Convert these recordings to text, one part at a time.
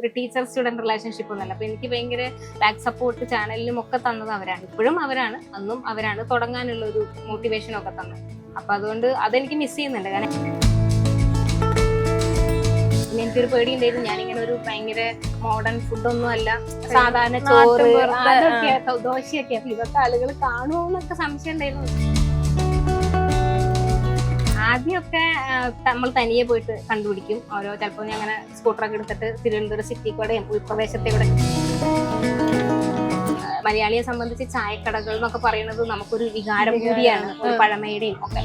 ഒരു teacher student relationship ഒന്നല്ല. അപ്പൊ എനിക്ക് ഭയങ്കര ബാക്ക് സപ്പോർട്ട് ചാനലിലും ഒക്കെ തന്നത് അവരാണ്. ഇപ്പോഴും അവരാണ്, അന്നും അവരാണ് തുടങ്ങാനുള്ള ഒരു മോട്ടിവേഷൻ ഒക്കെ തന്നത്. അപ്പൊ അതുകൊണ്ട് അതെനിക്ക് മിസ് ചെയ്യുന്നുണ്ട്. കാരണം എനിക്കൊരു പേടി ഉണ്ടായിരുന്നു, ഞാനിങ്ങനെ ഒരു ഭയങ്കര മോഡേൺ ഫുഡൊന്നും അല്ല, സാധാരണ ചോറ് അതൊക്കെ ദോശയൊക്കെ, അപ്പൊ ഇതൊക്കെ ആളുകൾ കാണുമോ എന്നൊക്കെ സംശയം ഉണ്ടായിരുന്നു. ആദ്യമൊക്കെ നമ്മൾ തനിയെ പോയിട്ട് കണ്ടുപിടിക്കും. ഓരോ ചിലപ്പോൾ ഞാൻ അങ്ങനെ സ്കൂട്ടറൊക്കെ എടുത്തിട്ട് തിരുവനന്തപുരം സിറ്റി കൂടെയും ഉൾപ്രദേശത്തെ കൂടെ. മലയാളിയെ സംബന്ധിച്ച് ചായക്കടകൾ എന്നൊക്കെ പറയുന്നത് നമുക്കൊരു വികാരം കൂടിയാണ്, ഒരു പഴമയുടെയും ഒക്കെ.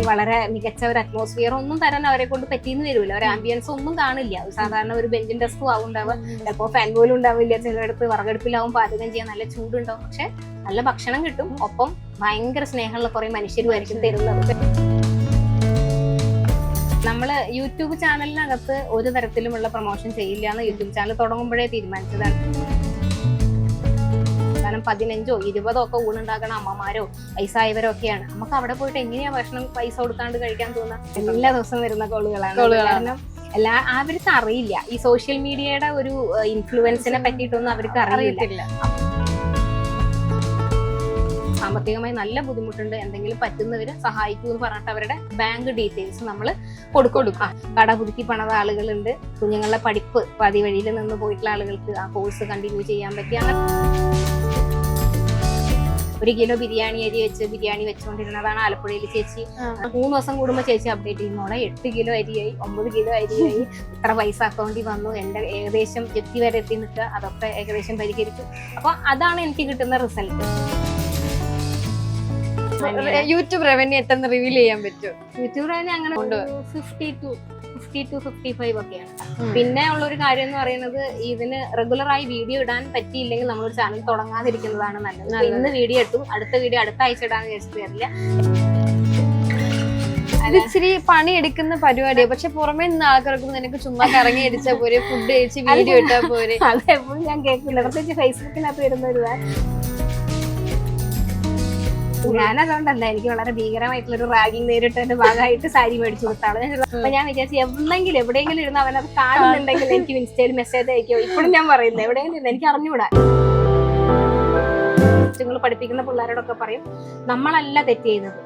വളരെ മികച്ച ഒരു അറ്റ്മോസ്ഫിയർ ഒന്നും തരാൻ അവരെ കൊണ്ട് പറ്റിയെന്ന് വരില്ല. ഒരു ആംബിയൻസ് ഒന്നും കാണില്ല. സാധാരണ ഒരു ബെഞ്ചും ഡെസ്കും ആവും ഉണ്ടാവുക, ചിലപ്പോൾ ഫാൻ പോലും ഉണ്ടാവില്ല. ചിലയിടത്ത് വിറകടുപ്പിലാവും പാചകം ചെയ്യാൻ, നല്ല ചൂടുണ്ടാവും, പക്ഷെ നല്ല ഭക്ഷണം കിട്ടും. ഒപ്പം ഭയങ്കര സ്നേഹമുള്ള കുറെ മനുഷ്യരുമായിരിക്കും തരുന്നത്. നമ്മള് യൂട്യൂബ് ചാനലിനകത്ത് ഒരു തരത്തിലുമുള്ള പ്രൊമോഷൻ ചെയ്യില്ല എന്ന് യൂട്യൂബ് ചാനൽ തുടങ്ങുമ്പോഴേ തീരുമാനിച്ചതാണ്. കാരണം 15ഓ 20ഓ ഒക്കെ ഊണുണ്ടാക്കണ അമ്മമാരോ വയസ്സായവരോ ഒക്കെയാണ്. നമുക്ക് അവിടെ പോയിട്ട് എങ്ങനെയാ ഭക്ഷണം പൈസ കൊടുക്കാണ്ട് കഴിക്കാൻ തോന്നുക? എല്ലാ ദിവസവും വരുന്ന കോളുകളാണ്. കാരണം അവർക്ക് അറിയില്ല, ഈ സോഷ്യൽ മീഡിയയുടെ ഒരു ഇൻഫ്ലുവൻസിനെ പറ്റിയിട്ടൊന്നും അവർക്ക് അറിയില്ല. സാമ്പത്തികമായി നല്ല ബുദ്ധിമുട്ടുണ്ട്, എന്തെങ്കിലും പറ്റുന്നവര് സഹായിക്കൂ എന്ന് പറഞ്ഞിട്ട് അവരുടെ ബാങ്ക് ഡീറ്റെയിൽസ് നമ്മൾ കൊടുക്കും. കട പുതുക്കി പണിത ആളുകളുണ്ട്, കുഞ്ഞുങ്ങളുടെ പഠിപ്പ് പാതി വഴിയിൽ നിന്ന് പോയിട്ടുള്ള ആളുകൾക്ക് ആ കോഴ്സ് കണ്ടിന്യൂ ചെയ്യാൻ പറ്റിയ. 1 കിലോ ബിരിയാണി അരി വെച്ച് ബിരിയാണി വെച്ചുകൊണ്ടിരുന്നതാണ് ആലപ്പുഴയിൽ ചേച്ചി. 3 ദിവസം കൂടുമ്പോൾ ചേച്ചി അപ്ഡേറ്റ് ചെയ്യുന്നോടെ 8 കിലോ അരിയായി, 9 കിലോ അരിയായി, ഇത്ര പൈസ അക്കൗണ്ടിൽ വന്നു, എന്റെ ഏകദേശം ജപ്തി വരെ എത്തി നിൽക്കുക, അതൊക്കെ ഏകദേശം പരിഹരിച്ചു. അപ്പൊ അതാണ് എനിക്ക് കിട്ടുന്ന റിസൾട്ട്. യൂട്യൂബ് റവന്യൂ എട്ടെന്ന് റിവീൽ ചെയ്യാൻ പറ്റും? യൂട്യൂബ് റവന്യൂ അങ്ങനെ 50 to 55 ഒക്കെയാണ്. പിന്നെ ഉള്ളൊരു കാര്യം എന്ന് പറയുന്നത്, ഇതിന് റെഗുലറായി വീഡിയോ ഇടാൻ പറ്റിയില്ലെങ്കിൽ നമ്മളൊരു ചാനൽ തുടങ്ങാതിരിക്കുന്നതാണ് നല്ലത്. ഇന്ന് വീഡിയോ ഇട്ടു, അടുത്ത വീഡിയോ അടുത്ത ആഴ്ച ഇടാന്ന് വിചാരിച്ചിട്ട് വരില്ല. ഇച്ചിരി പണി എടുക്കുന്ന പരിപാടിയാണ്. പക്ഷെ പുറമേ നിന്ന് ആൾക്കാർക്ക് നിനക്ക് ചുമ്മാ കറങ്ങി അടിച്ചാൽ പോരെ, ഫുഡ് കഴിച്ച് വീഡിയോ ഇട്ടാൽ പോരെ? അതെപ്പോഴും ഞാൻ കേൾക്കില്ല, പ്രത്യേകിച്ച് ഫേസ്ബുക്കിനകത്ത് വരുന്ന ഒരു ഞാനതുകൊണ്ടല്ല, എനിക്ക് വളരെ ഭീകരമായിട്ടുള്ളൊരു റാഗിങ് നേരിട്ടതിന്റെ ഭാഗമായിട്ട് സാരി മേടിച്ചു കൊടുത്താണ്. അപ്പൊ ഞാൻ വിചാരിച്ചു എവിടെയെങ്കിലും ഇരുന്ന് അവനത് കാണുന്നുണ്ടെങ്കിൽ എനിക്ക് ഇൻസ്റ്റയിൽ മെസ്സേജ് അയക്കോ. ഇപ്പോഴും ഞാൻ പറയുന്നത് എവിടെയെങ്കിലും എനിക്ക് അറിഞ്ഞുകൂടാ. നിങ്ങൾ പഠിപ്പിക്കുന്ന പിള്ളേരോടൊക്കെ പറയും, നമ്മളല്ല തെറ്റ് ചെയ്യുന്നത്.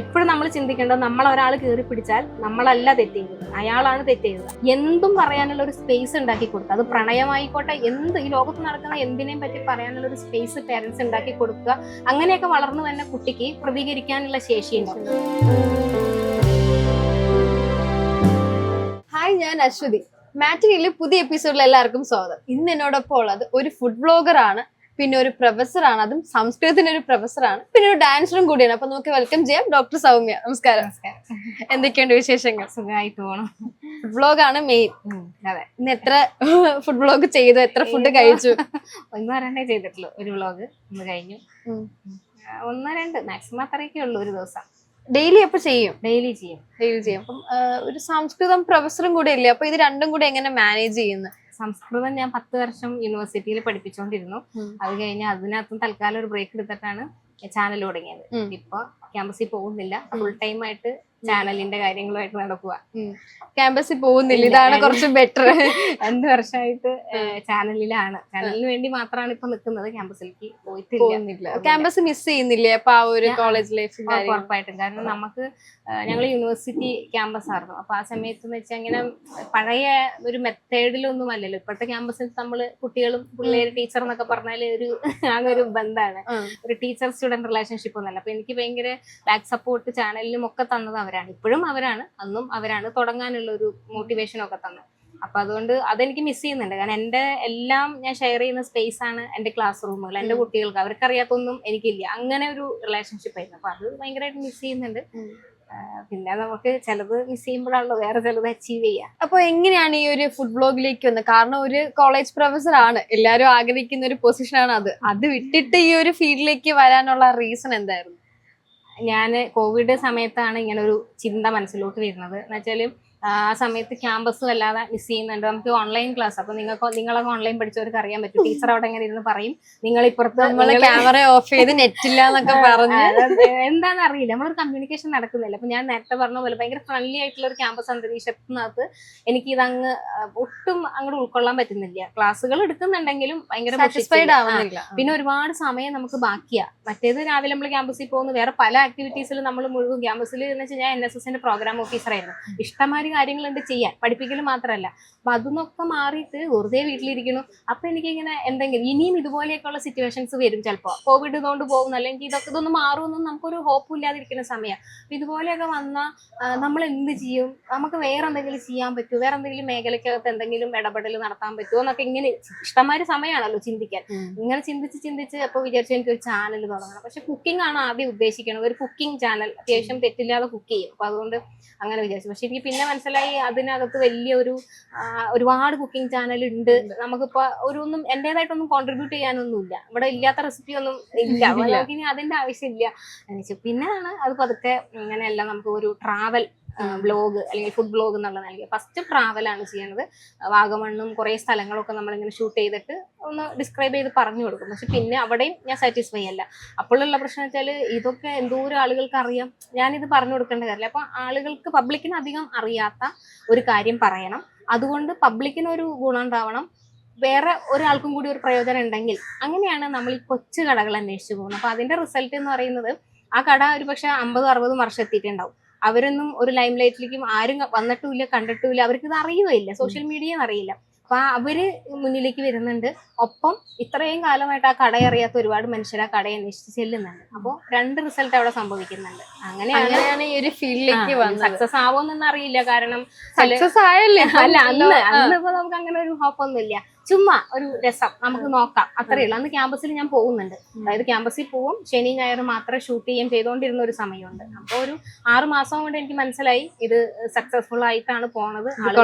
എപ്പോഴും നമ്മൾ ചിന്തിക്കേണ്ടത്, നമ്മൾ ഒരാൾ കയറി പിടിച്ചാൽ നമ്മളല്ല തെറ്റ് ചെയ്യുന്നത്, അയാളാണ് തെറ്റ് ചെയ്യുന്നത്. എന്തും പറയാനുള്ള ഒരു സ്പേസ് ഉണ്ടാക്കി കൊടുക്കുക. അത് പ്രണയമായിക്കോട്ടെ, എന്ത് ഈ ലോകത്ത് നടക്കുന്ന എന്തിനേയും പറ്റി പറയാനുള്ള ഒരു സ്പേസ് പേരൻസ് ഉണ്ടാക്കി കൊടുക്കുക. അങ്ങനെയൊക്കെ വളർന്നു വന്ന കുട്ടിക്ക് പ്രതികരിക്കാനുള്ള ശേഷിയുണ്ടാവും. ഹായ്, ഞാൻ അശ്വതി. മാറ്റിനിയിലെ പുതിയ എപ്പിസോഡിൽ എല്ലാവർക്കും സ്വാഗതം. ഇന്ന് എന്നോടൊപ്പം ഉള്ളത് ഒരു ഫുഡ് ബ്ലോഗർ ആണ്, പിന്നെ ഒരു പ്രൊഫസറാണ്, അതും സംസ്കൃതത്തിന്റെ ഒരു പ്രൊഫസറാണ്, പിന്നെ ഒരു ഡാൻസറും കൂടിയാണ്. അപ്പൊ നമുക്ക് വെൽക്കം ചെയ്യാം ഡോക്ടർ സൗമ്യ. നമസ്കാരം. എന്തൊക്കെയുണ്ട് വിശേഷങ്ങൾ? സുഖമായിട്ട് പോകണം. ഫുഡ് ബ്ലോഗാണ് മെയിൻ. അതെ. ഇന്ന് എത്ര ഫുഡ് ബ്ലോഗ് ചെയ്തു, എത്ര ഫുഡ് കഴിച്ചു? 1-2 ചെയ്തിട്ടുള്ളൂ. ഒരു വ്ലോഗ് ഇന്ന് കഴിഞ്ഞു. 1-2 മാക്സിമം അത്രയൊക്കെ ഉള്ളൂ ഒരു ദിവസം. ഡെയിലി അപ്പൊ ചെയ്യും? ഡെയിലി ചെയ്യും. അപ്പം ഒരു സംസ്കൃതം പ്രൊഫസറും കൂടെ ഇല്ലേ, അപ്പൊ ഇത് രണ്ടും കൂടെ എങ്ങനെ മാനേജ് ചെയ്യുന്നു? സംസ്കൃതം ഞാൻ 10 വർഷം യൂണിവേഴ്സിറ്റിയിൽ പഠിപ്പിച്ചുകൊണ്ടിരുന്നു. അത് കഴിഞ്ഞ് അതിനകത്തും തൽക്കാലം ഒരു ബ്രേക്ക് എടുത്തിട്ടാണ് ചാനൽ തുടങ്ങിയത്. ഇപ്പൊ ക്യാമ്പസിൽ പോകുന്നില്ല, ഫുൾ ടൈം ആയിട്ട് ചാനലിന്റെ കാര്യങ്ങളുമായിട്ട് നടക്കുക. ക്യാമ്പസിൽ പോകുന്നില്ല, ഇതാണ് കുറച്ച് ബെറ്റർ. 2 വർഷമായിട്ട് ചാനലിലാണ്. ചാനലിന് വേണ്ടി മാത്രമാണ് ഇപ്പൊ നിൽക്കുന്നത്, ക്യാമ്പസിലേക്ക് പോയിട്ടില്ല. ക്യാമ്പസ് മിസ് ചെയ്യുന്നില്ലേ അപ്പൊ ആ ഒരു കോളേജ് ലൈഫ്? ഉറപ്പായിട്ടും. കാരണം നമുക്ക് ഞങ്ങൾ യൂണിവേഴ്സിറ്റി ക്യാമ്പസ് ആയിരുന്നു. അപ്പൊ ആ സമയത്ത് എന്ന് വെച്ചാൽ ഇങ്ങനെ പഴയ ഒരു മെത്തേഡിലൊന്നും അല്ലല്ലോ. ഇപ്പോഴത്തെ ക്യാമ്പസിൽ നമ്മള് കുട്ടികളും പിള്ളേര് ടീച്ചർ എന്നൊക്കെ പറഞ്ഞാല് ആകെ ഒരു ബന്ധമാണ്, ഒരു ടീച്ചർ സ്റ്റുഡന്റ് റിലേഷൻഷിപ്പ് ഒന്നല്ല. അപ്പൊ എനിക്ക് ഭയങ്കര ബാക്ക് സപ്പോർട്ട് ചാനലിലും ഒക്കെ തന്നത് അവരാണ്. ഇപ്പോഴും അവരാണ്, അന്നും അവരാണ് തുടങ്ങാനുള്ള ഒരു മോട്ടിവേഷൻ ഒക്കെ തന്നത്. അപ്പൊ അതുകൊണ്ട് അതെനിക്ക് മിസ് ചെയ്യുന്നുണ്ട്. കാരണം എന്റെ എല്ലാം ഞാൻ ഷെയർ ചെയ്യുന്ന സ്പേസ് ആണ് എന്റെ ക്ലാസ് റൂമുകൾ. എന്റെ കുട്ടികൾക്ക് അവർക്കറിയാത്തൊന്നും എനിക്കില്ല. അങ്ങനെ ഒരു റിലേഷൻഷിപ്പ് ആയിരുന്നു. അപ്പൊ അത് ഭയങ്കരമായിട്ട് മിസ് ചെയ്യുന്നുണ്ട്. പിന്നെ നമുക്ക് ചിലത് മിസ് ചെയ്യുമ്പോഴാണല്ലോ വേറെ ചിലത് അച്ചീവ് ചെയ്യാം. അപ്പൊ എങ്ങനെയാണ് ഈ ഒരു ഫുഡ് ബ്ലോഗിലേക്ക് വന്നത്? കാരണം ഒരു കോളേജ് പ്രൊഫസർ ആണ്, എല്ലാവരും ആഗ്രഹിക്കുന്ന ഒരു പൊസിഷനാണ് അത് വിട്ടിട്ട് ഈ ഒരു ഫീൽഡിലേക്ക് വരാനുള്ള റീസൺ എന്തായിരുന്നു? ഞാൻ കോവിഡ് സമയത്താണ് ഇങ്ങനെ ഒരു ചിന്ത മനസ്സിലോട്ട് വരുന്നത്. എന്ന് വെച്ചാല് ആ സമയത്ത് ക്യാമ്പസ് വല്ലാതെ മിസ് ചെയ്യുന്നുണ്ട്. നമുക്ക് ഓൺലൈൻ ക്ലാസ്, അപ്പൊ നിങ്ങളൊക്കെ ഓൺലൈൻ പഠിച്ചവർക്ക് അറിയാൻ പറ്റും. ടീച്ചർ അവിടെ ഇങ്ങനെ ഇരുന്ന് പറയും, നിങ്ങൾ ഇപ്പുറത്ത് ക്യാമറ ഓഫ് ചെയ്ത് നെറ്റില്ല എന്നൊക്കെ പറഞ്ഞു. എന്താണെന്ന് അറിയില്ല, നമ്മളൊരു കമ്മ്യൂണിക്കേഷൻ നടക്കുന്നില്ല. അപ്പൊ ഞാൻ നേരത്തെ പറഞ്ഞ പോലെ ഭയങ്കര ഫ്രണ്ട്ലി ആയിട്ടുള്ള ഒരു ക്യാമ്പസ് അന്തരീക്ഷത്തിനകത്ത് എനിക്ക് ഇതങ്ങ് ഒട്ടും അങ്ങോട്ട് ഉൾക്കൊള്ളാൻ പറ്റുന്നില്ല. ക്ലാസ്സുകൾ എടുക്കുന്നുണ്ടെങ്കിലും ഭയങ്കര സാറ്റിസ്ഫൈഡ് ആവുന്നില്ല. പിന്നെ ഒരുപാട് സമയം നമുക്ക് ബാക്കിയാ. മറ്റേത് രാവിലെ നമ്മൾ ക്യാമ്പസിൽ പോകുന്നു, വേറെ പല ആക്ടിവിറ്റീസിലും നമ്മൾ മുഴുവൻ ക്യാമ്പസിൽ എന്ന് വെച്ചാൽ ഞാൻ NSSന്റെ പ്രോഗ്രാം ഓഫീസറായിരുന്നു. ഇഷ്ടംമാതിരി കാര്യങ്ങളുണ്ട് ചെയ്യാൻ, പഠിപ്പിക്കൽ മാത്രമല്ല. അപ്പൊ അതൊന്നൊക്കെ മാറിയിട്ട് വെറുതെ വീട്ടിലിരിക്കുന്നു. അപ്പൊ എനിക്കിങ്ങനെ എന്തെങ്കിലും ഇനിയും ഇതുപോലെയൊക്കെയുള്ള സിറ്റുവേഷൻസ് വരും. ചിലപ്പോൾ കോവിഡ് ഇതുകൊണ്ട് പോകുന്നു, അല്ലെങ്കിൽ ഇതൊന്നും മാറുമെന്നും നമുക്കൊരു ഹോപ്പും ഇല്ലാതിരിക്കുന്ന സമയം. അപ്പൊ ഇതുപോലെയൊക്കെ വന്നാൽ നമ്മൾ എന്ത് ചെയ്യും? നമുക്ക് വേറെ എന്തെങ്കിലും ചെയ്യാൻ പറ്റുമോ? വേറെ എന്തെങ്കിലും മേഖലയ്ക്കകത്ത് എന്തെങ്കിലും ഇടപെടൽ നടത്താൻ പറ്റുമോ എന്നൊക്കെ ഇങ്ങനെ ഇഷ്ടംമാതിരി സമയമാണല്ലോ ചിന്തിക്കാൻ. ഇങ്ങനെ ചിന്തിച്ച് അപ്പൊ വിചാരിച്ചു എനിക്കൊരു ചാനൽ തുടങ്ങണം. പക്ഷെ കുക്കിംഗ് ആണ് ആദ്യം ഉദ്ദേശിക്കുന്നത്, ഒരു കുക്കിംഗ് ചാനൽ. അത്യാവശ്യം തെറ്റില്ലാതെ കുക്ക് ചെയ്യും. അപ്പൊ അതുകൊണ്ട് അങ്ങനെ വിചാരിച്ചു. പക്ഷെ എനിക്ക് പിന്നെ മനസ്സിലായി അതിനകത്ത് വലിയൊരു ഒരുപാട് കുക്കിംഗ് ചാനൽ ഉണ്ട്. നമുക്കിപ്പോ ഒന്നും എന്റേതായിട്ടൊന്നും കോൺട്രിബ്യൂട്ട് ചെയ്യാനൊന്നുമില്ല. ഇവിടെ ഇല്ലാത്ത റെസിപ്പി ഒന്നും ഇല്ല. നമുക്ക് ഇനി അതിന്റെ ആവശ്യമില്ല. പിന്നെയാണ് അത് പതുക്കെ ഇങ്ങനെയല്ല, നമുക്ക് ഒരു ട്രാവൽ വ്ലോഗ് അല്ലെങ്കിൽ ഫുഡ് വ്ലോഗ് എന്നുള്ള നൽകിയത്. ഫസ്റ്റ് ട്രാവലാണ് ചെയ്യണത്. വാഗമണ്ണും കുറെ സ്ഥലങ്ങളൊക്കെ നമ്മളിങ്ങനെ ഷൂട്ട് ചെയ്തിട്ട് ഒന്ന് ഡിസ്ക്രൈബ് ചെയ്ത് പറഞ്ഞു കൊടുക്കും. പക്ഷെ പിന്നെ അവിടെയും ഞാൻ സാറ്റിസ്ഫൈ അല്ല. അപ്പോഴുള്ള പ്രശ്നം വെച്ചാൽ ഇതൊക്കെ എന്തോരം ആളുകൾക്ക് അറിയാം, ഞാനിത് പറഞ്ഞു കൊടുക്കേണ്ട കാര്യമില്ല. അപ്പൊ ആളുകൾക്ക്, പബ്ലിക്കിന് അധികം അറിയാത്ത ഒരു കാര്യം പറയണം. അതുകൊണ്ട് പബ്ലിക്കിന് ഒരു ഗുണം ഉണ്ടാവണം, വേറെ ഒരാൾക്കും കൂടി ഒരു പ്രയോജനം ഉണ്ടെങ്കിൽ. അങ്ങനെയാണ് നമ്മൾ ഈ കൊച്ചു കടകൾ അന്വേഷിച്ചു പോകുന്നത്. അപ്പൊ അതിന്റെ റിസൾട്ട് എന്ന് പറയുന്നത്, ആ കട ഒരു പക്ഷെ 50-60 വർഷം എത്തിയിട്ടുണ്ടാവും. അവരൊന്നും ഒരു ലൈം ലൈറ്റിലേക്കും ആരും വന്നിട്ടുമില്ല, കണ്ടിട്ടുമില്ല. അവർക്ക് ഇത് അറിയുകയില്ല, സോഷ്യൽ മീഡിയ അറിയില്ല. അപ്പൊ അവര് മുന്നിലേക്ക് വരുന്നുണ്ട്. ഒപ്പം ഇത്രയും കാലമായിട്ട് ആ കട അറിയാത്ത ഒരുപാട് മനുഷ്യർ ആ കടയെ അന്വേഷിച്ച് ചെല്ലുന്നുണ്ട്. അപ്പൊ രണ്ട് റിസൾട്ട് അവിടെ സംഭവിക്കുന്നുണ്ട്. അങ്ങനെയാണ് ഈ ഒരു ഫീൽഡിലേക്ക് വന്നത്. സക്സസ് ആവോന്നൊന്നും അറിയില്ല, കാരണം സക്സസ് ആയല്ലേ. അല്ല, അന്നിപ്പോ നമുക്ക് അങ്ങനെ ഒരു ഹോപ്പൊന്നുമില്ല. ചുമ്മാ ഒരു രസം, നമുക്ക് നോക്കാം, അത്രയേ ഉള്ളൂ. അന്ന് ക്യാമ്പസിൽ ഞാൻ പോകുന്നുണ്ട്. അതായത് ക്യാമ്പസിൽ പോവും, ശനി ഞായർ മാത്രമേ ഷൂട്ട് ചെയ്യാൻ ചെയ്തുകൊണ്ടിരുന്ന ഒരു സമയമുണ്ട്. അപ്പൊ ഒരു 6 മാസം കൊണ്ട് എനിക്ക് മനസ്സിലായി ഇത് സക്സസ്ഫുൾ ആയിട്ടാണ് പോണത്.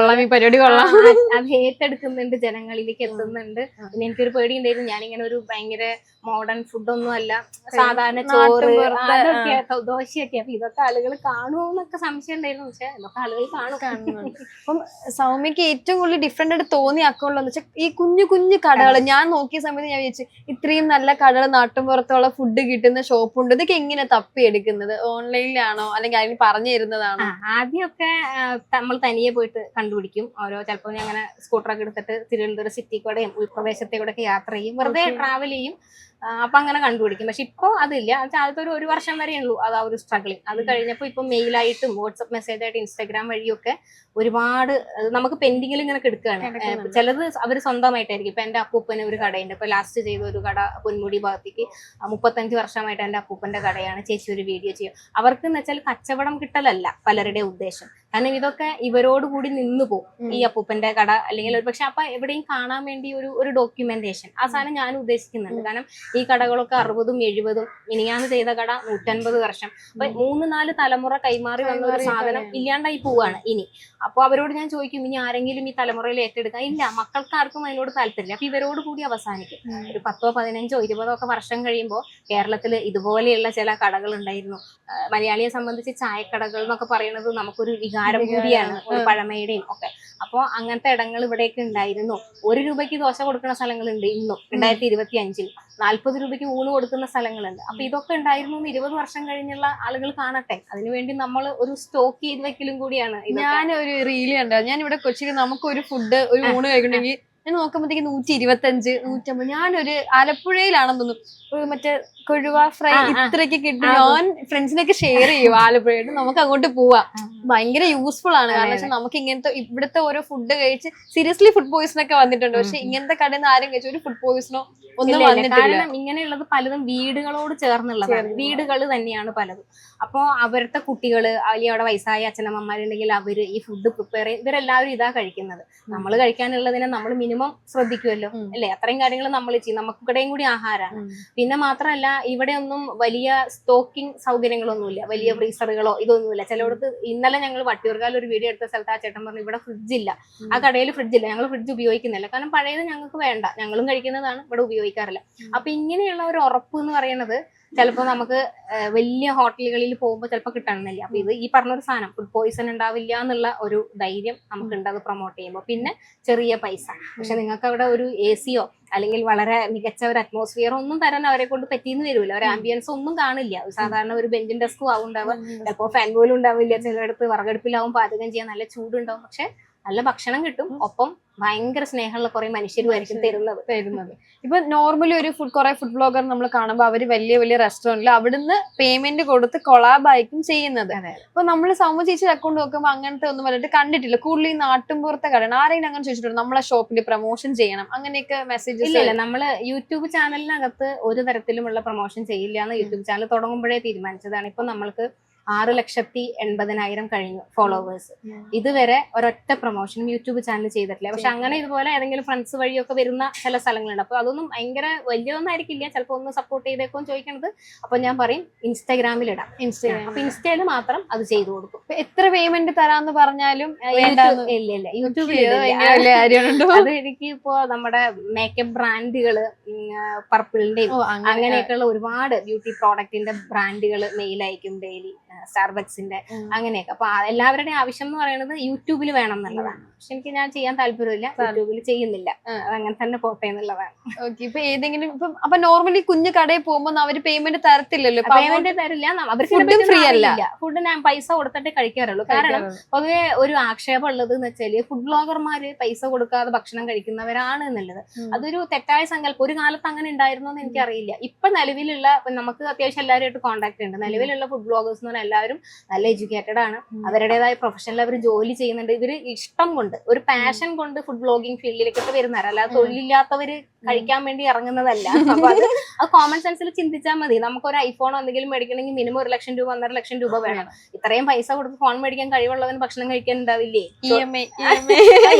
പരിപാടി കൊള്ളാം, അത് ഏറ്റെടുക്കുന്നുണ്ട്, ജനങ്ങളിലേക്ക് എത്തുന്നുണ്ട്. പിന്നെ എനിക്കൊരു പേടി ഉണ്ടായിരുന്നു, ഞാനിങ്ങനെ ഒരു ഭയങ്കര മോഡേൺ ഫുഡൊന്നും അല്ല, സാധാരണ ചോറ് അതൊക്കെ ദോശയൊക്കെ. അപ്പൊ ഇതൊക്കെ ആളുകൾ കാണുമോ എന്നൊക്കെ സംശയം ഉണ്ടായിരുന്നു. പക്ഷെ ഇതൊക്കെ ആളുകൾ കാണും. അപ്പം സൗമ്യക്ക് ഏറ്റവും കൂടുതൽ ഡിഫറെന്റ് ആയിട്ട് തോന്നിയ അക്കൗണ്ടിലെന്ന് വെച്ചാൽ ഈ കുഞ്ഞു കുഞ്ഞു കടകൾ. ഞാൻ നോക്കിയ സമയത്ത് ഞാൻ വിചാരിച്ചു, ഇത്രയും നല്ല കടകൾ, നാട്ടുമ്പുറത്തുള്ള ഫുഡ് കിട്ടുന്ന ഷോപ്പുണ്ട്, ഇതൊക്കെ എങ്ങനെ തപ്പിയെടുക്കുന്നത്? ഓൺലൈനിലാണോ അല്ലെങ്കിൽ അതിന് പറഞ്ഞു തരുന്നതാണോ? ആദ്യമൊക്കെ നമ്മൾ തനിയെ പോയിട്ട് കണ്ടുപിടിക്കും. ചിലപ്പോൾ ഞാൻ അങ്ങനെ സ്കൂട്ടറൊക്കെ എടുത്തിട്ട് തിരുവനന്തപുരം സിറ്റി കൂടെയും ഉൾപ്രദേശത്തെ കൂടെ ഒക്കെ യാത്ര ചെയ്യും, വെറുതെ ട്രാവൽ ചെയ്യും. അപ്പൊ അങ്ങനെ കണ്ടുപിടിക്കും. പക്ഷെ ഇപ്പൊ അതില്ല. ആദ്യത്തെ ഒരു വർഷം വരെ ഉള്ളൂ അത് ആ ഒരു സ്ട്രഗിളിങ്. അത് കഴിഞ്ഞപ്പോൾ ഇപ്പൊ മെയിലായിട്ടും വാട്സപ്പ് മെസ്സേജ് ആയിട്ട് ഇൻസ്റ്റാഗ്രാം വഴിയൊക്കെ ഒരുപാട് നമുക്ക് പെൻഡിങ്ങിൽ ഇങ്ങനെ കിടക്കുകയാണ്. ചിലത് അവർ സ്വന്തമായിട്ടായിരിക്കും. ഇപ്പൊ എന്റെ അപ്പൂപ്പന് ഒരു കടയുണ്ട്. ഇപ്പൊ ലാസ്റ്റ് ചെയ്ത ഒരു കട പൊന്മുടി ഭാഗത്തേക്ക് 35 വർഷമായിട്ട് എന്റെ അപ്പൂപ്പന്റെ കടയാണ്. ചേച്ചി ഒരു വീഡിയോ ചെയ്യും. അവർക്ക് എന്ന് വെച്ചാൽ കച്ചവടം കിട്ടലല്ല പലരുടെ ഉദ്ദേശം. കാരണം ഇതൊക്കെ ഇവരോട് കൂടി നിന്നു പോകും, ഈ അപ്പൂപ്പന്റെ കട. അല്ലെങ്കിൽ ഒരു പക്ഷെ അപ്പൊ എവിടെയും കാണാൻ വേണ്ടി ഒരു ഡോക്യുമെന്റേഷൻ, ആ സാധനം ഞാൻ ഉദ്ദേശിക്കുന്നുണ്ട്. കാരണം ഈ കടകളൊക്കെ 60-ഉം 70-ഉം, ഇനിയാന്ന് ചെയ്ത കട 150 വർഷം. അപ്പൊ 3-4 തലമുറ കൈമാറി വന്ന ഒരു സാധനം ഇല്ലാണ്ടായി പോവാണ് ഇനി. അപ്പൊ അവരോട് ഞാൻ ചോദിക്കും, ഇനി ആരെങ്കിലും ഈ തലമുറയിൽ ഏറ്റെടുക്കാൻ? ഇല്ല, മക്കൾക്ക് ആർക്കും അതിനോട് താല്പര്യമില്ല. അപ്പൊ ഇവരോട് കൂടി അവസാനിക്കും. ഒരു 10-ഓ 15-ഓ 20-ഓ ഒക്കെ വർഷം കഴിയുമ്പോൾ കേരളത്തിൽ ഇതുപോലെയുള്ള ചില കടകൾ ഉണ്ടായിരുന്നു. മലയാളിയെ സംബന്ധിച്ച് ചായക്കടകൾ എന്നൊക്കെ പറയുന്നത് നമുക്കൊരു വികാരം കൂടിയാണ്, ഒരു പഴമയുടെയും ഒക്കെ. അപ്പോൾ അങ്ങനത്തെ ഇടങ്ങൾ ഇവിടെയൊക്കെ ഉണ്ടായിരുന്നു. 1 രൂപയ്ക്ക് ദോശ കൊടുക്കുന്ന സ്ഥലങ്ങളുണ്ട് ഇന്നും. 2025-ൽ 40 രൂപയ്ക്ക് ഊണ് കൊടുക്കുന്ന സ്ഥലങ്ങളുണ്ട്. അപ്പൊ ഇതൊക്കെ ഉണ്ടായിരുന്നു 20 വർഷം കഴിഞ്ഞുള്ള ആളുകൾ കാണട്ടെ. അതിനുവേണ്ടി നമ്മൾ ഒരു സ്റ്റോക്ക് ചെയ്ത് വെക്കലും കൂടിയാണ്. ഞാൻ ഒരു റീല് കണ്ടു. ഞാൻ ഇവിടെ കൊച്ചിയിൽ നമുക്ക് ഒരു ഫുഡ്, ഒരു ഊണ് കഴിക്കണമെങ്കിൽ ഞാൻ നോക്കുമ്പോഴത്തേക്ക് 125, 150. ഞാനൊരു ആലപ്പുഴയിലാണെന്ന് തോന്നുന്നു, മറ്റേ കൊഴുവ ഫ്രൈ ഇത്രയൊക്കെ കിട്ടും. ഞാൻ ഫ്രണ്ട്സിനൊക്കെ ഷെയർ ചെയ്യും ആലപ്പുഴയായിട്ട്, നമുക്ക് അങ്ങോട്ട് പോവാം. ഭയങ്കര യൂസ്ഫുൾ ആണ്. കാരണം വെച്ചാൽ നമുക്ക് ഇങ്ങനത്തെ ഇവിടുത്തെ ഓരോ ഫുഡ് കഴിച്ച് സീരിയസ്ലി ഫുഡ് പോയിസൺ ഒക്കെ വന്നിട്ടുണ്ട്. പക്ഷെ ഇങ്ങനത്തെ കടയിൽ നിന്ന് ആരും കഴിച്ച ഒരു ഫുഡ് പോയിസണോ ഒന്നും വന്നിട്ടില്ല. കാരണം ഇങ്ങനെയുള്ളത് പലതും വീടുകളോട് ചേർന്നുള്ളതാണ്, വീടുകൾ തന്നെയാണ് പലതും. അപ്പൊ അവരുടെ കുട്ടികള് അല്ലെങ്കിൽ അവിടെ വയസ്സായ അച്ഛനമ്മമാരുണ്ടെങ്കിൽ അവര് ഈ ഫുഡ് പ്രിപ്പയർ ചെയ്യും. ഇവരെല്ലാവരും ഇതാ കഴിക്കുന്നത്. നമ്മൾ കഴിക്കാനുള്ളതിനെ നമ്മൾ മിനിമം ശ്രദ്ധിക്കുമല്ലോ, അല്ലെ? അത്രയും കാര്യങ്ങൾ നമ്മൾ ചെയ്യും. നമുക്കിവിടെയും കൂടി ആഹാരമാണ്. പിന്നെ മാത്രമല്ല, ഇവിടെ ഒന്നും വലിയ സ്റ്റോക്കിംഗ് സൗകര്യങ്ങളൊന്നുമില്ല, വലിയ ഫ്രീസറുകളോ ഇതൊന്നുമില്ല. ചിലയിടത്ത് ഇന്നലെ ഞങ്ങൾ വട്ടിയൂർക്കാൽ ഒരു വീഡിയോ എടുത്ത സ്ഥലത്ത് ആ ചേട്ടൻ പറഞ്ഞു, ഇവിടെ ഫ്രിഡ്ജില്ല, ആ കടയിൽ ഫ്രിഡ്ജില്ല, ഞങ്ങൾ ഫ്രിഡ്ജ് ഉപയോഗിക്കുന്നില്ല. കാരണം പഴയത് ഞങ്ങൾക്ക് വേണ്ട, ഞങ്ങളും കഴിക്കുന്നതാണ്, ഇവിടെ ഉപയോഗിക്കാറില്ല. അപ്പൊ ഇങ്ങനെയുള്ള ഒരു ഉറപ്പ് എന്ന് പറയുന്നത് ചിലപ്പോൾ നമുക്ക് വലിയ ഹോട്ടലുകളിൽ പോകുമ്പോൾ ചിലപ്പോൾ കിട്ടണമെന്നില്ല. അപ്പൊ ഇത് ഈ പറഞ്ഞൊരു സാധനം ഫുഡ് പോയിസൺ ഉണ്ടാവില്ല എന്നുള്ള ഒരു ധൈര്യം നമുക്കുണ്ട് അത് പ്രൊമോട്ട് ചെയ്യുമ്പോൾ. പിന്നെ ചെറിയ പൈസ, പക്ഷെ നിങ്ങൾക്ക് അവിടെ ഒരു AC അല്ലെങ്കിൽ വളരെ മികച്ച ഒരു അറ്റ്മോസ്ഫിയർ ഒന്നും തരാൻ അവരെ കൊണ്ട് പറ്റിയെന്ന് വരില്ല. ഒരു ആംബിയൻസ് ഒന്നും കാണില്ല. സാധാരണ ഒരു ബെഞ്ചും ഡെസ്കും ആവും ഉണ്ടാവുക, ചിലപ്പോൾ ഫാൻ പോലും ഉണ്ടാവില്ല, ചിലയിടത്ത് വിറകടുപ്പിലാവും പാചകം ചെയ്യാൻ, നല്ല ചൂടുണ്ടാവും, പക്ഷെ നല്ല ഭക്ഷണം കിട്ടും. ഒപ്പം ഭയങ്കര സ്നേഹമുള്ള കുറെ മനുഷ്യരുമായിരിക്കും തരുന്നത്. ഇപ്പൊ നോർമലി ഒരു കുറെ ഫുഡ് ബ്ലോഗർ നമ്മൾ കാണുമ്പോൾ അവര് വലിയ വലിയ റെസ്റ്റോറന്റിൽ അവിടുന്ന് പേയ്മെന്റ് കൊടുത്ത് കൊളാബ് ആയിരിക്കും ചെയ്യുന്നത്. അപ്പൊ നമ്മൾ സൗമ്യ ചേച്ചിയുടെ അക്കൗണ്ട് നോക്കുമ്പോൾ അങ്ങനത്തെ ഒന്നും വന്നിട്ട് കണ്ടിട്ടില്ല. കൂടുതൽ ഈ നാട്ടിൻപുറത്തെ കടയാണ്. ആരെങ്കിലും അങ്ങനെ ചോദിച്ചിട്ടുണ്ട് നമ്മളെ ഷോപ്പിൽ പ്രൊമോഷൻ ചെയ്യണം അങ്ങനെയൊക്കെ മെസ്സേജസ്? ഇല്ല, നമ്മള് യൂട്യൂബ് ചാനലിനകത്ത് ഒരു തരത്തിലുമുള്ള പ്രൊമോഷൻ ചെയ്യില്ല എന്ന് യൂട്യൂബ് ചാനൽ തുടങ്ങുമ്പോഴേ തീരുമാനിച്ചതാണ്. ഇപ്പൊ നമ്മൾക്ക് 6,80,000 കഴിഞ്ഞു ഫോളോവേഴ്സ്. ഇതുവരെ ഒരൊറ്റ പ്രൊമോഷനും യൂട്യൂബ് ചാനൽ ചെയ്തിട്ടില്ല. പക്ഷെ അങ്ങനെ ഇതുപോലെ ഏതെങ്കിലും ഫ്രണ്ട്സ് വഴിയൊക്കെ വരുന്ന ചില സ്ഥലങ്ങളുണ്ട്. അപ്പൊ അതൊന്നും ഭയങ്കര വലിയൊന്നും ആയിരിക്കില്ല, ചിലപ്പോൾ ഒന്ന് സപ്പോർട്ട് ചെയ്തേക്കോ ചോദിക്കണത്. അപ്പൊ ഞാൻ പറയും ഇൻസ്റ്റാഗ്രാമിൽ ഇടാം. അപ്പൊ ഇൻസ്റ്റയിൽ മാത്രം അത് ചെയ്തു കൊടുക്കും. എത്ര പേയ്മെന്റ് തരാന്ന് പറഞ്ഞാലും ഇല്ല യൂട്യൂബിൽ അത് എനിക്ക് ഇപ്പോ നമ്മുടെ മേക്കപ്പ് ബ്രാൻഡുകള്, പർപ്പിളിന്റെയും അങ്ങനെയൊക്കെയുള്ള ഒരുപാട് ബ്യൂട്ടി പ്രോഡക്റ്റിന്റെ ബ്രാൻഡുകൾ മെയിൽ അയക്കും ഡെയിലി, സ്റ്റാർബക്സിന്റെ അങ്ങനെയൊക്കെ. അപ്പൊ എല്ലാവരുടെയും ആവശ്യം എന്ന് പറയുന്നത് യൂട്യൂബിൽ വേണം എന്നുള്ളതാണ്. പക്ഷെ എനിക്ക് ഞാൻ ചെയ്യാൻ താല്പര്യമില്ല, യൂട്യൂബിൽ ചെയ്യുന്നില്ല, അങ്ങനെ തന്നെ പോട്ടെ എന്നുള്ളതാണ്. ഇപ്പൊ ഏതെങ്കിലും അപ്പൊ നോർമലി കുഞ്ഞു കടയിൽ പോകുമ്പോൾ അവര് പേയ്മെന്റ് തരത്തില്ലല്ലോ? പേയ്മെന്റ് തരില്ല, അവർക്ക് ഫ്രീ അല്ല. ഫുഡ് ഞാൻ പൈസ കൊടുത്തിട്ടേ കഴിക്കാറുള്ളൂ. കാരണം പൊതുവെ ഒരു ആക്ഷേപം ഉള്ളത് എന്ന് വെച്ചാല് ഫുഡ് ബ്ലോഗർമാര് പൈസ കൊടുക്കാതെ ഭക്ഷണം കഴിക്കുന്നവരാണ് എന്നുള്ളത്. അതൊരു തെറ്റായ സങ്കല്പം. ഒരു കാലത്ത് അങ്ങനെ ഉണ്ടായിരുന്നു എന്ന് എനിക്കറിയില്ല. ഇപ്പൊ നിലവിലുള്ള, നമുക്ക് അത്യാവശ്യം എല്ലാവരുമായിട്ട് കോൺടാക്ട് ഉണ്ട്. നിലവിലുള്ള ഫുഡ് ബ്ലോഗേഴ്സ് എന്ന് പറഞ്ഞാൽ എല്ലാവരും നല്ല എഡ്യൂക്കേറ്റഡ് ആണ്, അവരുടേതായ പ്രൊഫഷനിൽ അവർ ജോലി ചെയ്യുന്നുണ്ട്. ഇവര് ഇഷ്ടം കൊണ്ട്, ഒരു പാഷൻ കൊണ്ട് ഫുഡ് ബ്ലോഗിങ് ഫീൽഡിലേക്കൊക്കെ വരുന്നവർ, അല്ലാതെ തൊഴിലില്ലാത്തവര് കഴിക്കാൻ വേണ്ടി ഇറങ്ങുന്നതല്ല. അപ്പൊ അത് കോമൺ സെൻസിൽ ചിന്തിച്ചാൽ മതി. നമുക്ക് ഒരു ഐഫോൺ എന്തെങ്കിലും മേടിക്കണമെങ്കിൽ മിനിമം 1 ലക്ഷം രൂപ 1.5 ലക്ഷം രൂപ വേണം. ഇത്രയും പൈസ കൊടുത്ത് ഫോൺ മേടിക്കാൻ കഴിവുള്ളവന് ഭക്ഷണം കഴിക്കാൻ ഉണ്ടാവില്ലേ?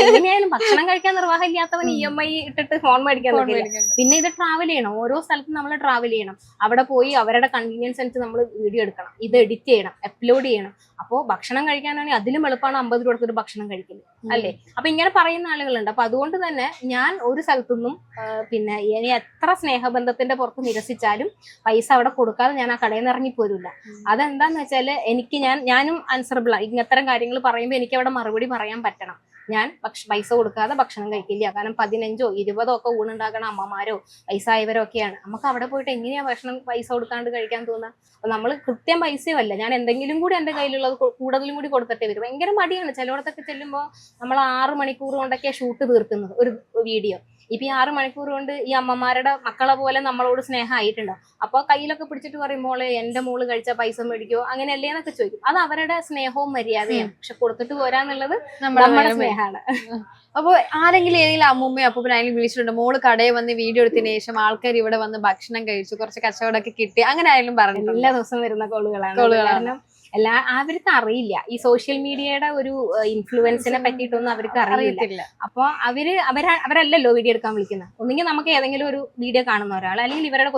എങ്ങനെയായാലും ഭക്ഷണം കഴിക്കാൻ നിർവാഹം ഇല്ലാത്തവൻ EMI ഇട്ടിട്ട് ഫോൺ മേടിക്കാൻ പറ്റില്ല. പിന്നെ ഇത് ട്രാവൽ ചെയ്യണം, ഓരോ സ്ഥലത്തും നമ്മൾ ട്രാവൽ ചെയ്യണം, അവിടെ പോയി അവരുടെ കൺവീനിയൻസ് അനുസരിച്ച് നമ്മൾ വീഡിയോ എടുക്കണം, ഇത് എഡിറ്റ് ചെയ്യണം, അപ്ലോഡ് ചെയ്യണം. അപ്പോൾ ഭക്ഷണം കഴിക്കാനാണെങ്കിൽ അതിലും എളുപ്പമാണ് 50 രൂപ കൊടുത്തൊരു ഭക്ഷണം കഴിക്കുന്നത്, അല്ലേ? അപ്പൊ ഇങ്ങനെ പറയുന്ന ആളുകളുണ്ട്. അപ്പൊ അതുകൊണ്ട് തന്നെ ഞാൻ ഒരു സ്ഥലത്തുനിന്നും പിന്നെ ഇനി എത്ര സ്നേഹബന്ധത്തിന്റെ പുറത്ത് നിരസിച്ചാലും പൈസ അവിടെ കൊടുക്കാതെ ഞാൻ ആ കടയിൽ നിന്ന് ഇറങ്ങിപ്പോരില്ല. അതെന്താന്ന് വെച്ചാല് ഞാനും ആൻസറബിൾ ആണ്. ഇങ്ങനത്തരം കാര്യങ്ങൾ പറയുമ്പോൾ എനിക്ക് അവിടെ മറുപടി പറയാൻ പറ്റണം. ഞാൻ പൈസ കൊടുക്കാതെ ഭക്ഷണം കഴിക്കില്ല. കാരണം 15 or 20 ഒക്കെ ഊണുണ്ടാക്കണ അമ്മമാരോ വയസ്സായവരോ ഒക്കെയാണ്. നമുക്ക് അവിടെ പോയിട്ട് എങ്ങനെയാ ഭക്ഷണം പൈസ കൊടുക്കാണ്ട് കഴിക്കാൻ തോന്നുക? അപ്പൊ നമ്മൾ കൃത്യം പൈസയുമല്ല, ഞാൻ എന്തെങ്കിലും കൂടി എന്റെ കയ്യിലുള്ളത് കൂടുതലും കൂടി കൊടുത്തിട്ടേ വരും. ഭയങ്കര മടിയാണ്. ചിലയിടത്തൊക്കെ ചെല്ലുമ്പോൾ നമ്മൾ 6 മണിക്കൂർ കൊണ്ടൊക്കെയാണ് ഷൂട്ട് തീർക്കുന്നത് ഒരു വീഡിയോ. ഇപ്പൊ ഈ 6 മണിക്കൂർ കൊണ്ട് ഈ അമ്മമാരുടെ മക്കളെ പോലെ നമ്മളോട് സ്നേഹമായിട്ടുണ്ടോ? അപ്പൊ കയ്യിലൊക്കെ പിടിച്ചിട്ട് പറയുമ്പോൾ എന്റെ മോള് കഴിച്ച പൈസ മേടിക്കോ അങ്ങനെയല്ലേ എന്നൊക്കെ ചോദിക്കും. അത് അവരുടെ സ്നേഹവും മര്യാദയാണ്. പക്ഷെ കൊടുത്തിട്ട് പോരാന്നുള്ളത് നമ്മുടെ സ്നേഹമാണ്. അപ്പൊ ആരെങ്കിലും ഏതെങ്കിലും അമ്മൂമ്മയോ അപ്പൂപ്പനാരെങ്കിലും വിളിച്ചിട്ടുണ്ട് മോള് കടയിൽ വന്ന് വീഡിയോ എടുത്തതിന് ശേഷം ആൾക്കാർ ഇവിടെ വന്ന് ഭക്ഷണം കഴിച്ചു, കുറച്ച് കച്ചവടമൊക്കെ കിട്ടി, അങ്ങനെ ആയാലും പറഞ്ഞു? എല്ലാ ദിവസവും വരുന്ന കോളുകളാണ്. കാരണം അവർക്ക് അറിയില്ല ഈ സോഷ്യൽ മീഡിയയുടെ ഒരു ഇൻഫ്ലുവൻസിനെ പറ്റിയിട്ടൊന്നും അവർക്ക് അറിയില്ല. അപ്പൊ അവരല്ലല്ലോ വീഡിയോ എടുക്കാൻ വിളിക്കുന്നത്. ഒന്നെങ്കിൽ നമുക്ക് ഏതെങ്കിലും ഒരു വീഡിയോ കാണുന്ന ഒരാൾ, അല്ലെങ്കിൽ ഇവരുടെ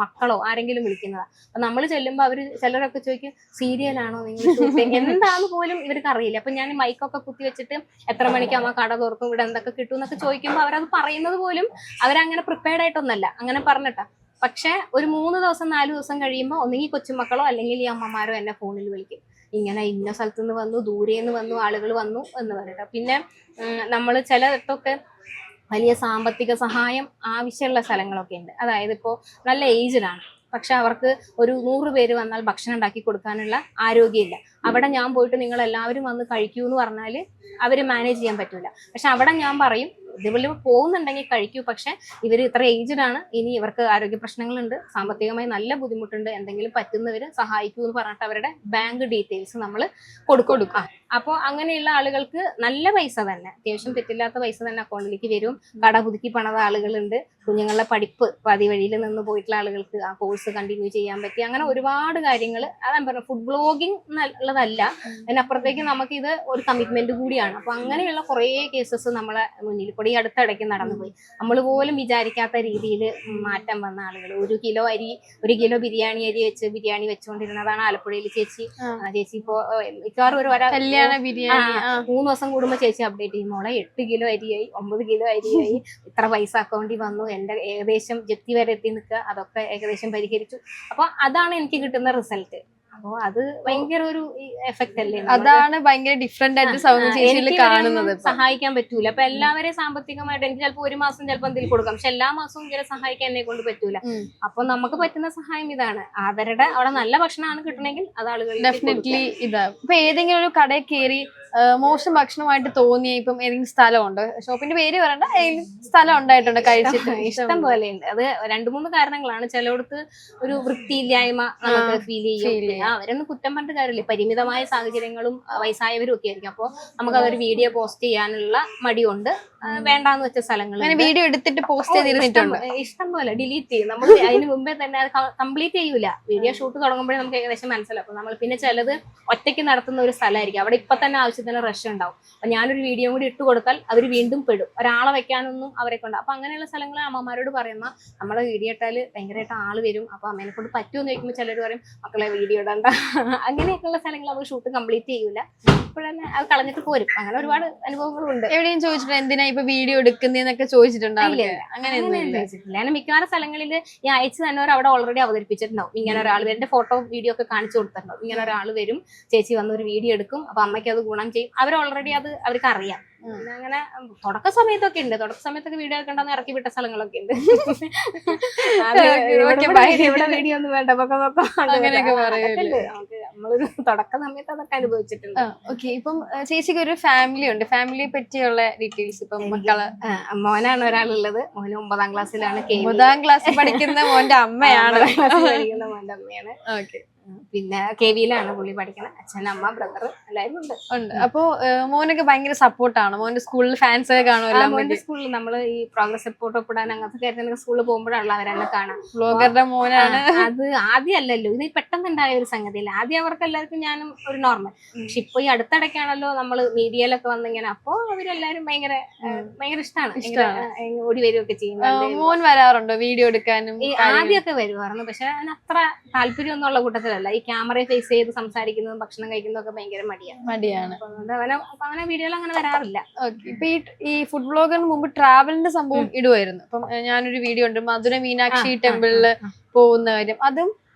മക്കളോ ആരെങ്കിലും വിളിക്കുന്നതാ. അപ്പൊ നമ്മൾ ചെല്ലുമ്പോൾ ചിലരൊക്കെ ചോദിക്കും സീരിയലാണോ നിങ്ങൾ ഷൂട്ടിങ്, എന്താന്ന് പോലും ഇവർക്ക് അറിയില്ല. അപ്പൊ ഞാൻ മൈക്കൊക്കെ കുത്തി വെച്ചിട്ട് എത്ര മണിക്കാവുമ്പോ കട തുറക്കും, ഇവിടെ എന്തൊക്കെ കിട്ടും എന്നൊക്കെ ചോദിക്കുമ്പോൾ അവരത് പറയുന്നത് പോലും അവരങ്ങനെ പ്രിപ്പയർഡ് ആയിട്ടൊന്നല്ല, അങ്ങനെ പറഞ്ഞിട്ടാ. പക്ഷെ ഒരു 3 ദിവസം 4 ദിവസം കഴിയുമ്പോൾ ഒന്നെങ്കിൽ കൊച്ചുമക്കളോ അല്ലെങ്കിൽ ഈ അമ്മമാരോ എന്നെ ഫോണിൽ വിളിക്കും, ഇങ്ങനെ ഇന്ന സ്ഥലത്തു നിന്ന് വന്നു, ദൂരേന്ന് വന്നു, ആളുകൾ വന്നു എന്ന് പറഞ്ഞിട്ട്. പിന്നെ നമ്മൾ ചിലയിടത്തൊക്കെ വലിയ സാമ്പത്തിക സഹായം ആവശ്യമുള്ള സ്ഥലങ്ങളൊക്കെ ഉണ്ട്. അതായത് ഇപ്പോൾ നല്ല ഏജ്ഡാണ്, പക്ഷെ അവർക്ക് ഒരു 100 പേര് വന്നാൽ ഭക്ഷണം ഉണ്ടാക്കി കൊടുക്കാനുള്ള ആരോഗ്യമില്ല. അവിടെ ഞാൻ പോയിട്ട് നിങ്ങൾ എല്ലാവരും വന്ന് കഴിക്കൂ എന്ന് പറഞ്ഞാൽ അവർ മാനേജ് ചെയ്യാൻ പറ്റൂല. പക്ഷെ അവിടെ ഞാൻ പറയും ഇതുപോലെ പോകുന്നുണ്ടെങ്കിൽ കഴിക്കൂ, പക്ഷെ ഇവർ ഇത്ര ഏജ്ഡ് ആണ്, ഇനി ഇവർക്ക് ആരോഗ്യ പ്രശ്നങ്ങളുണ്ട്, സാമ്പത്തികമായി നല്ല ബുദ്ധിമുട്ടുണ്ട്, എന്തെങ്കിലും പറ്റുന്നവര് സഹായിക്കൂ എന്ന് പറഞ്ഞിട്ട് അവരുടെ ബാങ്ക് ഡീറ്റെയിൽസ് നമ്മൾ കൊടുക്കും. അപ്പോൾ അങ്ങനെയുള്ള ആളുകൾക്ക് നല്ല പൈസ തന്നെ, അത്യാവശ്യം തെറ്റില്ലാത്ത പൈസ തന്നെ അക്കൗണ്ടിലേക്ക് വരും. കട പുതുക്കി പണിത ആളുകളുണ്ട്, കുഞ്ഞുങ്ങളുടെ പഠിപ്പ് പാതി വഴിയിൽ നിന്ന് പോയിട്ടുള്ള ആളുകൾക്ക് ആ കോഴ്സ് കണ്ടിന്യൂ ചെയ്യാൻ പറ്റി. അങ്ങനെ ഒരുപാട് കാര്യങ്ങൾ. അതാ പറഞ്ഞത്, ഫുഡ് ബ്ലോഗിങ് എന്നുള്ളതല്ല, അതിനപ്പുറത്തേക്ക് നമുക്കിത് ഒരു കമ്മിറ്റ്മെന്റ് കൂടിയാണ്. അപ്പൊ അങ്ങനെയുള്ള കുറേ കേസസ് നമ്മളെ മുന്നിൽ കൂടെ ഇവിടെ ഈ അടുത്തിടയ്ക്ക് നടന്നുപോയി. നമ്മൾ പോലും വിചാരിക്കാത്ത രീതിയിൽ മാറ്റം വന്ന ആളുകൾ. 1 കിലോ ബിരിയാണി അരി വെച്ച് ബിരിയാണി വെച്ചുകൊണ്ടിരുന്നതാണ് ആലപ്പുഴയിൽ ചേച്ചി. ചേച്ചി ഇപ്പോ മിക്കവാറും ഒരു കല്യാണ ബിരിയാണി 3 ദിവസം കൂടുമ്പോ ചേച്ചി അപ്ഡേറ്റ് ചെയ്യും, മോളെ 8 കിലോ അരിയായി, 9 കിലോ അരിയായി, ഇത്ര പൈസ അക്കൗണ്ടിൽ വന്നു, എന്റെ ഏകദേശം ജപ്തി വരെ എത്തി നിൽക്കുക, അതൊക്കെ ഏകദേശം പരിഹരിച്ചു. അപ്പൊ അതാണ് എനിക്ക് കിട്ടുന്ന റിസൾട്ട്. അപ്പൊ അത് ഭയങ്കര ഒരു എഫക്റ്റ് അല്ലേ, അതാണ് ഭയങ്കര ഡിഫറെന്റ് ആയിട്ട് സൗമ്യ ചേച്ചിയിൽ കാണുന്നത്. സഹായിക്കാൻ പറ്റൂല. അപ്പൊ എല്ലാവരെയും സാമ്പത്തികമായിട്ട് എനിക്ക് ചിലപ്പോൾ ഒരു മാസം ചിലപ്പോൾ എന്തെങ്കിലും കൊടുക്കാം, പക്ഷെ എല്ലാ മാസവും ഇങ്ങനെ സഹായിക്കാൻ എന്നെ കൊണ്ട് പറ്റൂല. അപ്പൊ നമുക്ക് പറ്റുന്ന സഹായം ഇതാണ്. അവരുടെ അവിടെ നല്ല ഭക്ഷണമാണ് കിട്ടണമെങ്കിൽ അത് ആളുകൾ ഡെഫിനറ്റ്ലി ഇതാ. ഇപ്പൊ ഏതെങ്കിലും ഒരു കടയിൽ കയറി മോശം ഭക്ഷണമായിട്ട് തോന്നിയ ഇപ്പം ഏതെങ്കിലും സ്ഥലമുണ്ട്, ഷോപ്പിന്റെ പേര് പറയണ്ട, ഏതെങ്കിലും സ്ഥലം ഉണ്ടായിട്ടുണ്ട് കഴിച്ചിട്ട്? ഇഷ്ടം പോലെ ഉണ്ട്. അത് 2-3 കാരണങ്ങളാണ്. ചിലയിടത്ത് ഒരു വൃത്തിയില്ലായ്മ നമുക്ക് ഫീൽ ചെയ്യും. അവരൊന്നും കുറ്റം പറഞ്ഞിട്ട് കാര്യമില്ല, പരിമിതമായ സാഹചര്യങ്ങളും വയസ്സായവരും ഒക്കെ ആയിരിക്കും. അപ്പോൾ നമുക്ക് അതൊരു വീഡിയോ പോസ്റ്റ് ചെയ്യാനുള്ള മടിയുണ്ട്. വേണ്ടാന്ന് വെച്ച സ്ഥലങ്ങൾ വീഡിയോ എടുത്തിട്ട് പോസ്റ്റ് ചെയ്തിട്ടുണ്ട്, ഇഷ്ടം പോലെ ഡിലീറ്റ് ചെയ്യും. നമ്മൾ അതിന് മുമ്പേ തന്നെ അത് കംപ്ലീറ്റ് ചെയ്യൂല. വീഡിയോ ഷൂട്ട് തുടങ്ങുമ്പോഴേ നമുക്ക് ഏകദേശം മനസ്സിലാവും. അപ്പൊ നമ്മൾ പിന്നെ ചിലത് ഒറ്റയ്ക്ക് നടത്തുന്ന ഒരു സ്ഥലമായിരിക്കും, അവിടെ ഇപ്പൊ തന്നെ ആവശ്യത്തിന് റഷ് ഉണ്ടാവും. അപ്പൊ ഞാനൊരു വീഡിയോ കൂടി ഇട്ട് കൊടുത്താൽ അവർ വീണ്ടും പെടും, ഒരാളെ വെക്കാനൊന്നും അവരെ കൊണ്ട്. അപ്പൊ അങ്ങനെയുള്ള സ്ഥലങ്ങൾ അമ്മമാരോട് പറയുന്ന, നമ്മളെ വീഡിയോ ഇട്ടാൽ ഭയങ്കരമായിട്ട് ആള് വരും, അപ്പൊ അമ്മേനെ കൊണ്ട് പറ്റുമെന്ന് ചോദിക്കുമ്പോൾ ചിലർ പറയും മക്കളെ വീഡിയോ ഇടണ്ട. അങ്ങനെയൊക്കെയുള്ള സ്ഥലങ്ങൾ അവർ ഷൂട്ട് കംപ്ലീറ്റ് ചെയ്യൂല, ഇപ്പോഴന്നെ അത് കളഞ്ഞിട്ട് പോരും. അങ്ങനെ ഒരുപാട് അനുഭവങ്ങളും ഉണ്ട്. എവിടെയും ചോദിച്ചിട്ടുണ്ട് എന്തിനാ ഇപ്പൊ വീഡിയോ എടുക്കുന്നതൊക്കെ ചോദിച്ചിട്ടുണ്ടോ? അങ്ങനെയൊന്നും ചോദിച്ചിട്ടില്ല. ഞാൻ മിക്കവാറും സ്ഥലങ്ങളിൽ ഈ അയച്ചു തന്നവർ അവിടെ ഓൾറെഡി അവതരിപ്പിച്ചിട്ടുണ്ടാവും. ഇങ്ങനെ ഒരാൾ എന്റെ ഫോട്ടോ വീഡിയോ ഒക്കെ കാണിച്ചു കൊടുത്തിട്ടുണ്ടാവും. ഇങ്ങനെ ഒരാൾ വരും, ചേച്ചി വന്ന് ഒരു വീഡിയോ എടുക്കും, അപ്പൊ അമ്മയ്ക്ക് അത് ഗുണം ചെയ്യും. അവർ ഓൾറെഡി അത് അവർക്ക് അറിയാം. അങ്ങനെ തുടക്ക സമയത്തൊക്കെ ഉണ്ട്, തുടക്ക സമയത്തൊക്കെ വീഡിയോ കണ്ടെന്ന് ഇറക്കി വിട്ട സ്ഥലങ്ങളൊക്കെ ഉണ്ട്. ഇവിടെ വീഡിയോ ഒന്നും വേണ്ട നമ്മളൊരു തുടക്ക സമയത്ത് അതൊക്കെ അനുഭവിച്ചിട്ടുണ്ട്. ഓക്കെ, ഇപ്പം ചേച്ചിക്ക് ഒരു ഫാമിലി ഉണ്ട്, ഫാമിലിയെ പറ്റിയുള്ള ഡീറ്റെയിൽസ്. ഇപ്പം മക്കള് മോനാണ് ഒരാളുള്ളത്, മോന് 9ാം ക്ലാസ്സിലാണ്. 9ാം ക്ലാസ്സിൽ പഠിക്കുന്ന മോന്റെ അമ്മയാണ്, പഠിക്കുന്ന മോന്റെ അമ്മയാണ്. ഓക്കെ. പിന്നെ കെവിയിലാണ് പുള്ളി പഠിക്കണം. അച്ഛൻ, അമ്മ, ബ്രദർ എല്ലാവരും ഉണ്ട്. അപ്പൊ മോനൊക്കെ ഭയങ്കര സപ്പോർട്ടാണ്. മോന്റെ സ്കൂളിൽ ഫാൻസ് ഒക്കെ കാണുമല്ലോ? മോന്റെ സ്കൂളിൽ നമ്മള് ഈ പ്രോഗ്രസ് റിപ്പോർട്ട് ഒപ്പിടാൻ അങ്ങനത്തെ കാര്യത്തിനൊക്കെ സ്കൂളിൽ പോകുമ്പോഴാണല്ലോ അവരെന്നെ കാണാം. ബ്ലോഗറുടെ മോനാണ്. അത് ആദ്യം അല്ലല്ലോ, ഇത് പെട്ടെന്നുണ്ടായ ഒരു സംഗതിയല്ല. ആദ്യം അവർക്ക് എല്ലാവർക്കും ഞാനും ഒരു നോർമൽ. പക്ഷെ ഇപ്പൊ ഈ അടുത്തിടയ്ക്കാണല്ലോ നമ്മള് മീഡിയയിലൊക്കെ വന്നിങ്ങനെ, അപ്പൊ അവരെല്ലാരും ഭയങ്കര ഇഷ്ടമാണ്, ഓടി വരികയൊക്കെ ചെയ്യുന്നത്. മോൻ വരാറുണ്ടോ വീഡിയോ എടുക്കാനും? ആദ്യമൊക്കെ വരുമായിരുന്നു, പക്ഷെ അതിന് അത്ര താല്പര്യമൊന്നും ഉള്ള കൂട്ടത്തിലല്ല. ഈ ക്യാമറയെ ഫേസ് ചെയ്ത് സംസാരിക്കുന്നതും ഭക്ഷണം കഴിക്കുന്നതും ഒക്കെ ഭയങ്കര മടിയാണ്. അങ്ങനെ വീഡിയോയിൽ അങ്ങനെ വരാറില്ല. ഇപ്പൊ ഈ ഫുഡ് ബ്ലോഗറിന് മുമ്പ് ട്രാവലിന്റെ സംഭവം ഇടുമായിരുന്നു. അപ്പം ഞാനൊരു വീഡിയോ ഉണ്ട്, മധുര മീനാക്ഷി ടെമ്പിളില് പോകുന്ന കാര്യം. അതും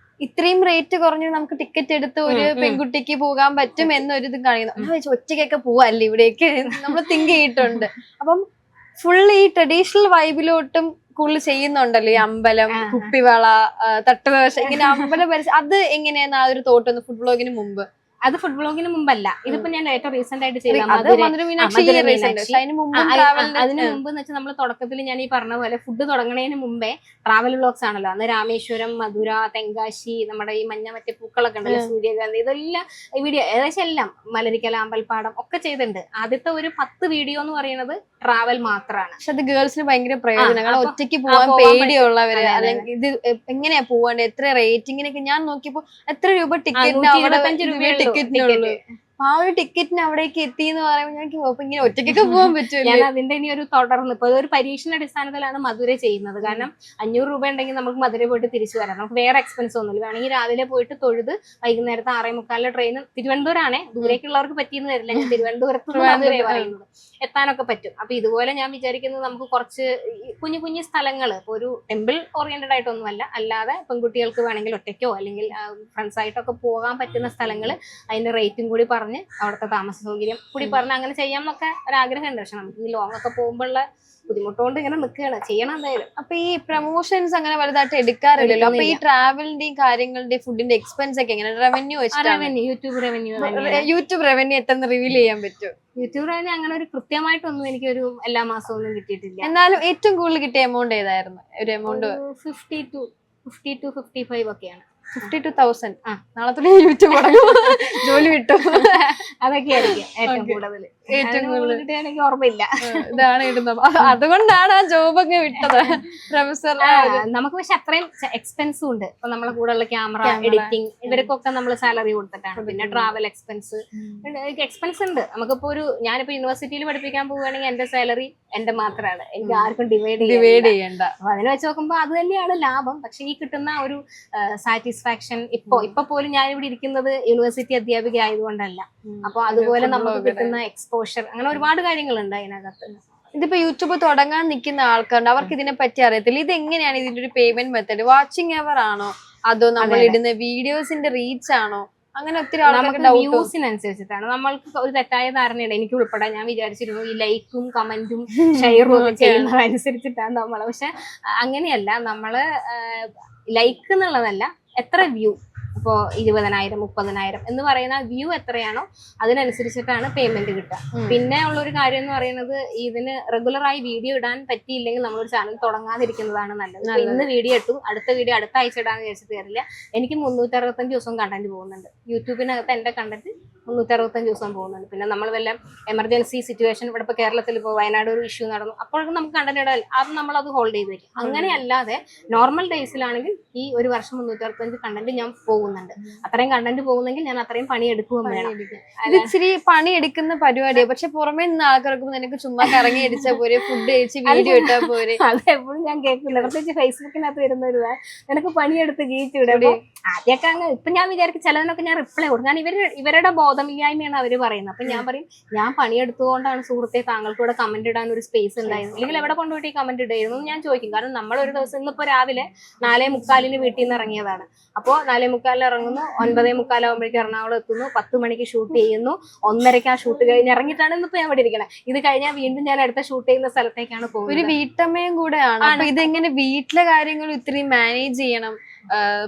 ഇത്രയും റേറ്റ് കുറഞ്ഞ് നമുക്ക് ടിക്കറ്റ് എടുത്ത് ഒരു പെൺകുട്ടിക്ക് പോകാൻ പറ്റും എന്നൊരു ഇത് കാണിക്കുന്നു. ഒറ്റയ്ക്കൊക്കെ പോവല്ലേ ഇവിടേക്ക് നമ്മൾ തിങ്ക് ചെയ്തിട്ടുണ്ട്. അപ്പം ഫുൾ ഈ ട്രഡീഷണൽ വൈബിലോട്ടും കൂടുതൽ ചെയ്യുന്നുണ്ടല്ലോ, ഈ അമ്പലം, കുപ്പിവള, തട്ടുദോശ, ഇങ്ങനെ അമ്പലം പരിസരം. അത് എങ്ങനെയാന്ന് ആ ഒരു തോട്ട് ഒന്ന് ഫുഡ് ബ്ലോഗിന് മുമ്പ്? അത് ഫുഡ് ബ്ലോഗിന് മുമ്പല്ല, ഇതിപ്പോ ഞാൻ ഏറ്റവും റീസെന്റ് ആയിട്ട് ചെയ്ത അതിന് മുമ്പ് എന്ന് വെച്ചാൽ നമ്മൾ തുടക്കത്തിൽ ഞാൻ ഈ പറഞ്ഞ പോലെ ഫുഡ് തുടങ്ങുന്നതിന് മുമ്പേ ട്രാവൽ വ്ലോഗ്സ് ആണല്ലോ. അന്ന് രാമേശ്വരം, മധുര, തെങ്കാശി, നമ്മുടെ ഈ മഞ്ഞ മറ്റേ പൂക്കളൊക്കെ ഉണ്ടല്ലോ, സൂര്യകാന്തി, ഇതെല്ലാം വീഡിയോ ഏകദേശം എല്ലാം, മലരിക്കല, അമ്പൽപ്പാടം ഒക്കെ ചെയ്തിട്ടുണ്ട്. ആദ്യത്തെ ഒരു 10 വീഡിയോ എന്ന് പറയുന്നത് ട്രാവൽ മാത്രമാണ്. പക്ഷെ അത് ഗേൾസിന് ഭയങ്കര പ്രയോജനം. ഒറ്റയ്ക്ക് പോവാൻ പേടിയുള്ളവര്, അല്ലെങ്കിൽ ഇത് എങ്ങനെയാ പോവാണ്ട്, എത്ര റേറ്റിങ്ങിനൊക്കെ ഞാൻ നോക്കിയപ്പോ എത്ര രൂപ ടിക്കറ്റ്? 25 രൂപ ടിക്കറ്റിനുള്ളൂ. ആ ഒരു ടിക്കറ്റിന് അവിടേക്ക് എത്തി എന്ന് പറയുമ്പോൾ ഞാൻ ഇങ്ങനെ ഒറ്റയ്ക്കൊക്കെ പോകാൻ പറ്റും. ഞാൻ അതിന്റെ ഇനി ഒരു തുടർന്ന് ഇപ്പൊ ഒരു പരീക്ഷണ അടിസ്ഥാനത്തിലാണ് മധുര ചെയ്യുന്നത്. കാരണം 500 രൂപ ഉണ്ടെങ്കിൽ നമുക്ക് മധുര പോയിട്ട് തിരിച്ചു വരാം, നമുക്ക് വേറെ എക്സ്പെൻസ് ഒന്നുമില്ല. വേണമെങ്കിൽ രാവിലെ പോയിട്ട് തൊഴുത് വൈകുന്നേരത്തെ 6:45 ട്രെയിൻ, തിരുവനന്തപുരമാണേ, ദൂരേക്കുള്ളവർക്ക് പറ്റിയെന്ന് വരില്ല, ഞാൻ തിരുവനന്തപുരത്ത് മധുര പറയുന്നത്, എത്താനൊക്കെ പറ്റും. അപ്പൊ ഇതുപോലെ ഞാൻ വിചാരിക്കുന്നത് നമുക്ക് കുറച്ച് കുഞ്ഞു കുഞ്ഞു സ്ഥലങ്ങൾ, ഇപ്പൊ ഒരു ടെമ്പിൾ ഓറിയന്റഡ് ആയിട്ടൊന്നുമല്ല, അല്ലാതെ പെൺകുട്ടികൾക്ക് വേണമെങ്കിൽ ഒറ്റയ്ക്കോ അല്ലെങ്കിൽ ഫ്രണ്ട്സ് ആയിട്ടൊക്കെ പോകാൻ പറ്റുന്ന സ്ഥലങ്ങൾ, അതിന്റെ റേറ്റും കൂടി പറഞ്ഞ് അവിടുത്തെ താമസ സൗകര്യം കൂടി പറഞ്ഞ് അങ്ങനെ ചെയ്യാമെന്നൊക്കെ ഒരാഗ്രഹമുണ്ട്. പക്ഷെ നമുക്ക് ഈ ലോങ് ഒക്കെ പോകുമ്പോഴുള്ള ബുദ്ധിമുട്ടുകൊണ്ട് ഇങ്ങനെ നിൽക്കുകയാണ്, ചെയ്യണം എന്തായാലും. അപ്പൊ ഈ പ്രൊമോഷൻസ് അങ്ങനെ വലുതായിട്ട് എടുക്കാറില്ലല്ലോ. അപ്പൊ ഈ ട്രാവലിന്റെയും കാര്യങ്ങളുടെയും ഫുഡിന്റെ എക്സ്പെൻസ് ഒക്കെ എങ്ങനെ? റവന്യൂ യൂട്യൂബ് റവന്യൂ എത്ര റിവീൽ ചെയ്യാൻ പറ്റും? യൂട്യൂബ് റവന്യൂ അങ്ങനെ ഒരു കൃത്യമായിട്ടൊന്നും എനിക്കൊരു എല്ലാ മാസവും ഒന്നും കിട്ടിയിട്ടില്ല. എന്നാലും ഏറ്റവും കൂടുതൽ കിട്ടിയ എമൗണ്ട് ഏതായിരുന്നു? ഒരു എമൗണ്ട് 50 to 55 ഒക്കെയാണ്. 52,000. നാളെ യൂട്യൂബ് ജോലി വിട്ടു. അതൊക്കെ ആയിരിക്കും ഏറ്റവും കൂടുതൽ. ഏറ്റവും കൂടുതൽ കിട്ടിയാൽ എനിക്ക് ഓർമ്മയില്ല. ഇതാണ് കിട്ടുന്നത്. അതുകൊണ്ടാണ് ആ ജോബൊക്കെ വിട്ടത് പ്രൊഫസർ. നമുക്ക് പക്ഷെ അത്രയും എക്സ്പെൻസും ഉണ്ട്. ഇപ്പൊ നമ്മളെ കൂടെയുള്ള ക്യാമറ എഡിറ്റിംഗ് ഇവർക്കൊക്കെ നമ്മൾ സാലറി കൊടുത്തിട്ടാണ്. പിന്നെ ട്രാവൽ എക്സ്പെൻസ് ഉണ്ട്. നമുക്കിപ്പോ ഞാനിപ്പോ യൂണിവേഴ്സിറ്റിയിൽ പഠിപ്പിക്കാൻ പോവുകയാണെങ്കിൽ എന്റെ സാലറി എന്റെ മാത്രമാണ്, എനിക്ക് ആർക്കും ഡിവൈഡ് ചെയ്യണ്ട. അപ്പൊ അതിനെ വെച്ച് നോക്കുമ്പോ അത് തന്നെയാണ് ലാഭം. പക്ഷെ ഈ കിട്ടുന്ന ഒരു സാറ്റിസ്ഫാക്ഷൻ ഇപ്പൊ പോലും ഞാനിവിടെ ഇരിക്കുന്നത് യൂണിവേഴ്സിറ്റി അധ്യാപിക ആയതുകൊണ്ടല്ല. അപ്പൊ അതുപോലെ നമുക്ക് കിട്ടുന്ന എക്സ്പോഷർ, അങ്ങനെ ഒരുപാട് കാര്യങ്ങളുണ്ട് അതിനകത്ത്. ഇതിപ്പോ യൂട്യൂബ് തുടങ്ങാൻ നിൽക്കുന്ന ആൾക്കാരുണ്ട്, അവർക്ക് ഇതിനെ പറ്റി അറിയത്തില്ല. ഇത് എങ്ങനെയാണ് ഇതിന്റെ ഒരു പേയ്മെന്റ് മെത്തേഡ്? വാച്ചിങ് അവർ ആണോ അതോ നമ്മൾ ഇടുന്ന വീഡിയോസിന്റെ റീച്ച് ആണോ? അങ്ങനെ ഒത്തിരി ആൾക്കാർക്ക് വ്യൂസിനനുസരിച്ചിട്ടാണ്. നമ്മൾക്ക് ഒരു തെറ്റായ ധാരണയുണ്ട്, എനിക്ക് ഉൾപ്പെടെ. ഞാൻ വിചാരിച്ചിരുന്നു ഈ ലൈക്കും കമന്റും ഷെയറും ഒക്കെ ചെയ്യുന്നതനുസരിച്ചിട്ടാണ് നമ്മള്. പക്ഷെ അങ്ങനെയല്ല. നമ്മള് ലൈക്ക് എന്നുള്ളതല്ല, എത്ര വ്യൂ, ഇപ്പോ 20,000 30,000 എന്ന് പറയുന്ന വ്യൂ എത്രയാണോ അതിനനുസരിച്ചിട്ടാണ് പേയ്മെന്റ് കിട്ടുക. പിന്നെ ഉള്ളൊരു കാര്യം എന്ന് പറയുന്നത്, ഇതിന് റെഗുലറായി വീഡിയോ ഇടാൻ പറ്റിയില്ലെങ്കിൽ നമ്മളൊരു ചാനൽ തുടങ്ങാതിരിക്കുന്നതാണ് നല്ലത്. ഇന്ന് വീഡിയോ ഇട്ടു, അടുത്ത വീഡിയോ അടുത്ത ആഴ്ച ഇടാന്ന് വിചാരിച്ചിട്ട് തരില്ല. എനിക്ക് 365 ദിവസം കണ്ടന്റ് പോകുന്നുണ്ട് യൂട്യൂബിനകത്ത്. എന്റെ കണ്ടന്റ് 365 ദിവസം പോകുന്നുണ്ട്. പിന്നെ നമ്മൾ വല്ല എമർജൻസി സിറ്റുവേഷൻ, ഇവിടെ ഇപ്പൊ കേരളത്തിൽ ഇപ്പോൾ വയനാട് ഒരു ഇഷ്യൂ നടന്നു, അപ്പോഴേക്കും നമുക്ക് കണ്ടന്റ് ഇടാൻ അത് നമ്മളത് ഹോൾഡ് ചെയ്ത് വെക്കും. അങ്ങനെയല്ലാതെ നോർമൽ ഡേയ്സിലാണെങ്കിൽ ഈ ഒരു വർഷം 365 കണ്ടന്റ് ഞാൻ പോകുന്നുണ്ട്. അത്രയും കണ്ടന്റ് പോകുന്നെങ്കിൽ ഞാൻ അത്രയും പണി എടുക്കുകയും വേണം. ഇത് ഇച്ചിരി പണി എടുക്കുന്ന പരിപാടിയാണ്. പക്ഷെ പുറമേ നിന്ന് ആൾക്കാർക്ക് നിനക്ക് ചുമ്മാ കറങ്ങി അടിച്ചാൽ പോരെ, ഫുഡ് കഴിച്ച് വീഡിയോ ഇട്ടാൽ പോരെ? അതെപ്പോഴും ഞാൻ കേൾക്കില്ല. പ്രത്യേകിച്ച് ഫേസ്ബുക്കിനകത്ത് വരുന്ന ഒരു നിനക്ക് പണിയെടുത്ത് ജീവിച്ചിവിടെ. ആദ്യമൊക്കെ അങ്ങ് ഇപ്പൊ ഞാൻ വിചാരിക്കും ചിലതിനൊക്കെ ഞാൻ റിപ്ലൈ കൊടുക്കും. ഞാൻ ഇവരുടെ ബോധമില്ലായ്മയാണ് അവര് പറയുന്നത്. അപ്പൊ ഞാൻ പറയും, ഞാൻ പണിയെടുത്തുകൊണ്ടാണ് സുഹൃത്തെ താങ്കൾക്ക് ഇവിടെ കമന്റ് ഇടാൻ ഒരു സ്പേസ് ഉണ്ടായിരുന്നു, അല്ലെങ്കിൽ എവിടെ കൊണ്ടുപോയിട്ട് ഈ കമന്റ് ഇടായിരുന്നു ഞാൻ ചോദിക്കും. കാരണം നമ്മൾ ഒരു ദിവസം ഇന്നിപ്പോ രാവിലെ 4:45 വീട്ടിൽ നിന്ന് ഇറങ്ങിയതാണ്. അപ്പോൾ 4:45 ഇറങ്ങുന്നു, 9:45 ആകുമ്പോഴേക്കും എറണാകുളം എത്തുന്നു, 10 മണിക്ക് ഷൂട്ട് ചെയ്യുന്നു, 1:30 ആ ഷൂട്ട് കഴിഞ്ഞ് ഇറങ്ങിയിട്ടാണ് ഇന്നിപ്പോ ഞാൻ ഇവിടെ ഇരിക്കണം. ഇത് കഴിഞ്ഞാൽ വീണ്ടും ഞാൻ അടുത്ത ഷൂട്ട് ചെയ്യുന്ന സ്ഥലത്തേക്കാണ് പോകുന്നത്. ഒരു വീട്ടമ്മയും കൂടെയാണ്. അപ്പൊ ഇതെങ്ങനെ വീട്ടിലെ കാര്യങ്ങൾ ഇത്രയും മാനേജ് ചെയ്യണം,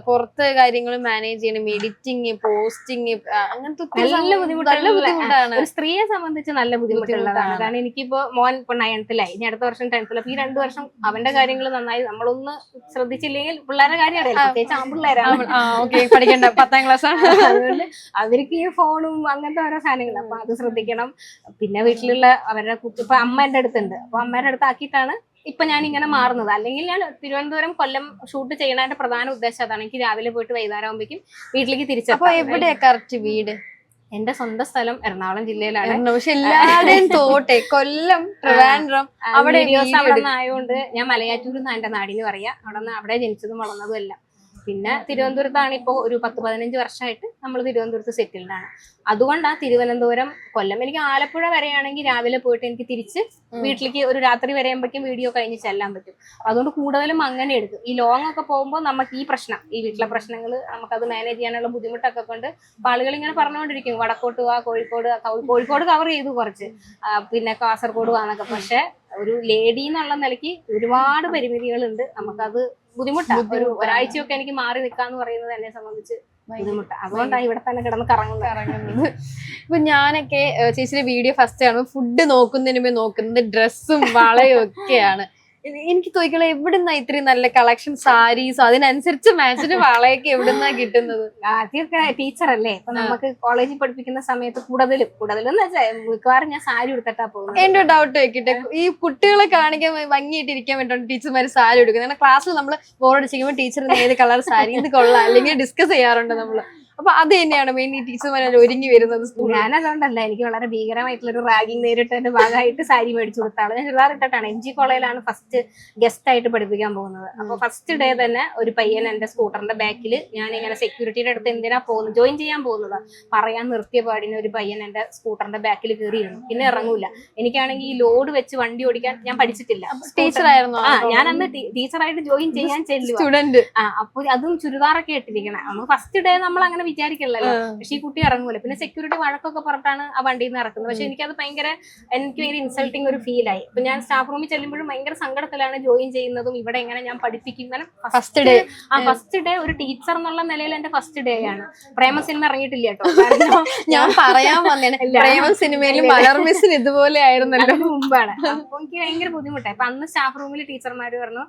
പുറത്തെ കാര്യങ്ങൾ മാനേജ് ചെയ്യണം, എഡിറ്റിങ്, പോസ്റ്റിങ്, അങ്ങനത്തെ നല്ല ബുദ്ധിമുട്ടാണ്. ഒരു സ്ത്രീയെ സംബന്ധിച്ച് നല്ല ബുദ്ധിമുട്ടുള്ളതാണ്. കാരണം എനിക്കിപ്പോ മോൻ ഇപ്പൊ 9th-ലായി, ഇനി അടുത്ത വർഷം 10th-ൽ. അപ്പൊ ഈ 2 വർഷം അവന്റെ കാര്യങ്ങൾ നന്നായി നമ്മളൊന്ന് ശ്രദ്ധിച്ചില്ലെങ്കിൽ പിള്ളേരുടെ കാര്യം അറിയാം, പ്രത്യേകിച്ച് ആൺപിള്ളേരാണ്. പഠിക്കണ്ട 10ാം ക്ലാസ് ആണ്. അതുകൊണ്ട് അവർക്ക് ഈ ഫോണും അങ്ങനത്തെ ഓരോ സാധനങ്ങൾ, അപ്പൊ അത് ശ്രദ്ധിക്കണം. പിന്നെ വീട്ടിലുള്ള അവരുടെ ഇപ്പൊ അമ്മ എന്റെ അടുത്തുണ്ട്, അപ്പൊ അമ്മയുടെ അടുത്ത് ആക്കിയിട്ടാണ് ഇപ്പൊ ഞാൻ ഇങ്ങനെ മാറുന്നത്. അല്ലെങ്കിൽ ഞാൻ തിരുവനന്തപുരം കൊല്ലം ഷൂട്ട് ചെയ്യണതിന്റെ പ്രധാന ഉദ്ദേശം അതാണ്. എനിക്ക് രാവിലെ പോയിട്ട് വൈകുന്നേരം ആകുമ്പോഴേക്കും വീട്ടിലേക്ക് തിരിച്ചെത്താം. എവിടെയാ കറക്റ്റ് വീട്? എന്റെ സ്വന്തം സ്ഥലം എറണാകുളം ജില്ലയിലാണ്. പക്ഷെ എല്ലാവരുടെയും തോട്ടെ കൊല്ലം, ട്രിവാൻഡ്രം, അവിടെ ആയതുകൊണ്ട് ഞാൻ മലയാറ്റൂർ എന്നാണ് എന്റെ നാടിന് പറയാ. അവിടെ ജനിച്ചതും വളർന്നതും എല്ലാം. പിന്നെ തിരുവനന്തപുരത്താണ് ഇപ്പോൾ ഒരു 10-15 വർഷമായിട്ട് നമ്മൾ തിരുവനന്തപുരത്ത് സെറ്റിൽഡ് ആണ്. അതുകൊണ്ടാണ് തിരുവനന്തപുരം കൊല്ലം. എനിക്ക് ആലപ്പുഴ വരെയാണെങ്കിൽ രാവിലെ പോയിട്ട് എനിക്ക് തിരിച്ച് വീട്ടിലേക്ക് ഒരു രാത്രി വരെയുമ്പോഴേക്കും വീഡിയോ കഴിഞ്ഞ് ചെല്ലാൻ പറ്റും. അതുകൊണ്ട് കൂടുതലും അങ്ങനെ എടുക്കും. ഈ ലോങ് ഒക്കെ പോകുമ്പോൾ നമുക്ക് ഈ പ്രശ്നം, ഈ വീട്ടിലെ പ്രശ്നങ്ങൾ നമുക്കത് മാനേജ് ചെയ്യാനുള്ള ബുദ്ധിമുട്ടൊക്കെ കൊണ്ട് ആളുകൾ ഇങ്ങനെ പറഞ്ഞുകൊണ്ടിരിക്കും, വടക്കോട്ട് വാ, കോഴിക്കോട് കവർ ചെയ്തു കുറച്ച്, പിന്നെ കാസർഗോഡ് വാന്നൊക്കെ. പക്ഷെ ഒരു ലേഡി എന്നുള്ള നിലയ്ക്ക് ഒരുപാട് പരിമിതികളുണ്ട്. നമുക്കത് ബുദ്ധിമുട്ടാണ്. ഒരാഴ്ചയൊക്കെ എനിക്ക് മാറി നിൽക്കാന്ന് പറയുന്നത് എന്നെ സംബന്ധിച്ച് ബുദ്ധിമുട്ടാണ്. അതുകൊണ്ടാണ് ഇവിടെ തന്നെ കിടന്ന് കറങ്ങുന്നത്. ഇപ്പൊ ഞാനൊക്കെ ചേച്ചിയുടെ വീഡിയോ ഫസ്റ്റ് കാണുമ്പോൾ ഫുഡ് നോക്കുന്നതിന് മുമ്പേ നോക്കുന്നത് ഡ്രസ്സും വളയും ഒക്കെയാണ്. എനിക്ക് തോന്നിക്കോളെ എവിടുന്നാ ഇത്രയും നല്ല കളക്ഷൻ സാരീസ്, അതിനനുസരിച്ച് മാച്ചിന് വളയൊക്കെ എവിടുന്നാ കിട്ടുന്നത്? ആദ്യമൊക്കെ ടീച്ചറല്ലേ, ഇപ്പൊ നമുക്ക് കോളേജിൽ പഠിപ്പിക്കുന്ന സമയത്ത് കൂടുതലും മിക്കവാറും ഞാൻ സാരി എടുത്തിട്ടാ പോകുന്നത്. എന്റെ ഡൗട്ട് വെക്കിട്ടെ, ഈ കുട്ടികളെ കാണിക്കാൻ ഭംഗിയായിട്ട് ഇരിക്കാൻ വേണ്ടിയാണ് ടീച്ചർമാർ സാരി എടുക്കുന്നത്. ക്ലാസ്സിൽ നമ്മൾ ബോറടിച്ചിരിക്കുമ്പോൾ ടീച്ചറിന് ഏത് കളർ സാരി ഇത് കൊള്ളാം അല്ലെങ്കിൽ ഡിസ്കസ് ചെയ്യാറുണ്ട് നമ്മള്. അപ്പൊ അത് തന്നെയാണ് മെയിൻ ഈ ടീച്ചർമാരെ ഒരുങ്ങി വരുന്നത്. ഞാനതുകൊണ്ടല്ല, എനിക്ക് വളരെ ഭീകരമായിട്ടുള്ളൊരു റാഗിങ് നേരിട്ടതിന്റെ ഭാഗമായിട്ട് സാരി മേടിച്ചു കൊടുത്താണ്. ഞാൻ ചുരിദാർ ഇട്ടിട്ടാണ് MG കോളേജിലാണ് ഫസ്റ്റ് ഗസ്റ്റ് ആയിട്ട് പഠിപ്പിക്കാൻ പോകുന്നത്. അപ്പൊ ഫസ്റ്റ് ഡേ തന്നെ ഒരു പയ്യൻ എന്റെ സ്കൂട്ടറിന്റെ ബാക്കിൽ, ഞാൻ ഇങ്ങനെ സെക്യൂരിറ്റിയുടെ അടുത്ത് എന്തിനാ പോകുന്നത്, ജോയിൻ ചെയ്യാൻ പോകുന്നതാ, പറയാൻ നിർത്തിയ പാടിന് ഒരു പയ്യൻ എന്റെ സ്കൂട്ടറിന്റെ ബാക്കിൽ കയറിയിരുന്നു. പിന്നെ ഇറങ്ങൂല. എനിക്കാണെങ്കിൽ ഈ ലോഡ് വെച്ച് വണ്ടി ഓടിക്കാൻ ഞാൻ പഠിച്ചിട്ടില്ല. ടീച്ചറായിരുന്നു. ഞാൻ അന്ന് ടീച്ചറായിട്ട് ജോയിൻ ചെയ്യാൻ ചെല്ലുക. സ്റ്റുഡന്റ്. അപ്പൊ അതും ചുരിദാറൊക്കെ ഇട്ടിരിക്കണം. നമ്മൾ ഫസ്റ്റ് ഡേ നമ്മൾ അങ്ങനെ വിചാരിക്കില്ലല്ലോ. പക്ഷെ ഈ കുട്ടി ഇറങ്ങൂല. പിന്നെ സെക്യൂരിറ്റി വഴക്കൊക്കെ പറഞ്ഞിട്ടാണ് ആ വണ്ടിയിൽ നിന്ന് ഇറക്കുന്നത്. പക്ഷെ എനിക്കത് എനിക്ക് ഭയങ്കര ഇൻസൾട്ടിങ് ഒരു ഫീൽ ആയി. അപ്പൊ ഞാൻ സ്റ്റാഫ് റൂമിൽ ചെല്ലുമ്പോഴും ഭയങ്കര സങ്കടത്തിലാണ് ജോയിൻ ചെയ്യുന്നതും. ഇവിടെ എങ്ങനെ ഞാൻ പഠിപ്പിക്കും? ഫസ്റ്റ് ഡേ ഒരു ടീച്ചർ എന്നുള്ള നിലയിൽ എന്റെ ഫസ്റ്റ് ഡേ ആണ്. പ്രേമ സിനിമ ഇറങ്ങിയിട്ടില്ല കേട്ടോ. ഞാൻ പറയാൻ വന്നേനെ, പ്രേമ സിനിമയിലും മലർമിസിന് ഇതുപോലെ ആയിരുന്നല്ലോ മുമ്പാണ്. അപ്പൊ എനിക്ക് ഭയങ്കര ബുദ്ധിമുട്ടായി. അപ്പൊ അന്ന് സ്റ്റാഫ് റൂമിൽ ടീച്ചർമാര് പറഞ്ഞു,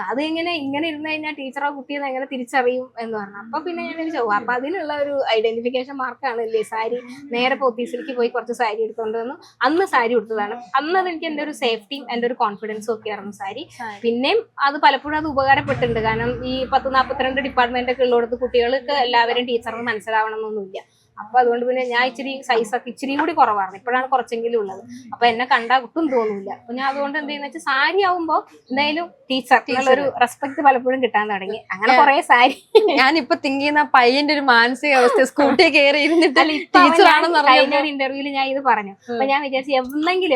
അത് ഇങ്ങനെ ഇരുന്ന് കഴിഞ്ഞാൽ ടീച്ചറോ കുട്ടിയെന്ന് എങ്ങനെ തിരിച്ചറിയും എന്ന് പറഞ്ഞു. അപ്പൊ പിന്നെ ഞാൻ ചോദിച്ചു, അപ്പൊ അതിനുള്ള ഒരു ഐഡന്റിഫിക്കേഷൻ മാർക്കാണല്ലേ സാരി. നേരെ പോത്തീസിലേക്ക് പോയി കുറച്ച് സാരി എടുത്തുകൊണ്ട് വന്നു. അന്ന് സാരി എടുത്തതാണ്. അന്ന് അത് എനിക്ക് എന്റെ ഒരു സേഫ്റ്റിയും എന്റെ ഒരു കോൺഫിഡൻസും ഒക്കെ ആയിരുന്നു സാരി. പിന്നെയും അത് പലപ്പോഴും അത് ഉപകാരപ്പെട്ടിട്ടുണ്ട്. കാരണം ഈ 10-42 ഡിപ്പാർട്ട്മെന്റ് ഒക്കെ ഉള്ളിടത്ത് കുട്ടികൾക്ക് എല്ലാവരും ടീച്ചറിന് മനസ്സിലാവണം എന്നൊന്നുമില്ല. അപ്പൊ അതുകൊണ്ട് പിന്നെ ഞാൻ ഇച്ചിരി സൈസൊക്കെ ഇച്ചിരിയും കൂടി കുറവായിരുന്നു. ഇപ്പോഴാണ് കുറച്ചെങ്കിലും ഉള്ളത്. അപ്പൊ എന്നെ കണ്ടാൽ ഒട്ടും തോന്നില്ല. അപ്പൊ ഞാൻ അതുകൊണ്ട് എന്ത് ചെയ്യുന്ന വെച്ചാൽ സാരി ആവുമ്പോ എന്തായാലും ടീച്ചർ എന്നുള്ളൊരു റെസ്പെക്ട് പലപ്പോഴും കിട്ടാൻ തുടങ്ങി. അങ്ങനെ കുറെ സാരി ഞാനിപ്പോ തിങ്ക് ചെയ്യുന്ന പയ്യന്റെ ഒരു മാനസികാവസ്ഥ സ്കൂട്ടി കയറി ഇരുന്നിട്ട് ടീച്ചറാണെന്ന് കഴിഞ്ഞ ഒരു ഇന്റർവ്യൂല് ഞാൻ ഇത് പറഞ്ഞു. അപ്പൊ ഞാൻ വിചാരിച്ചു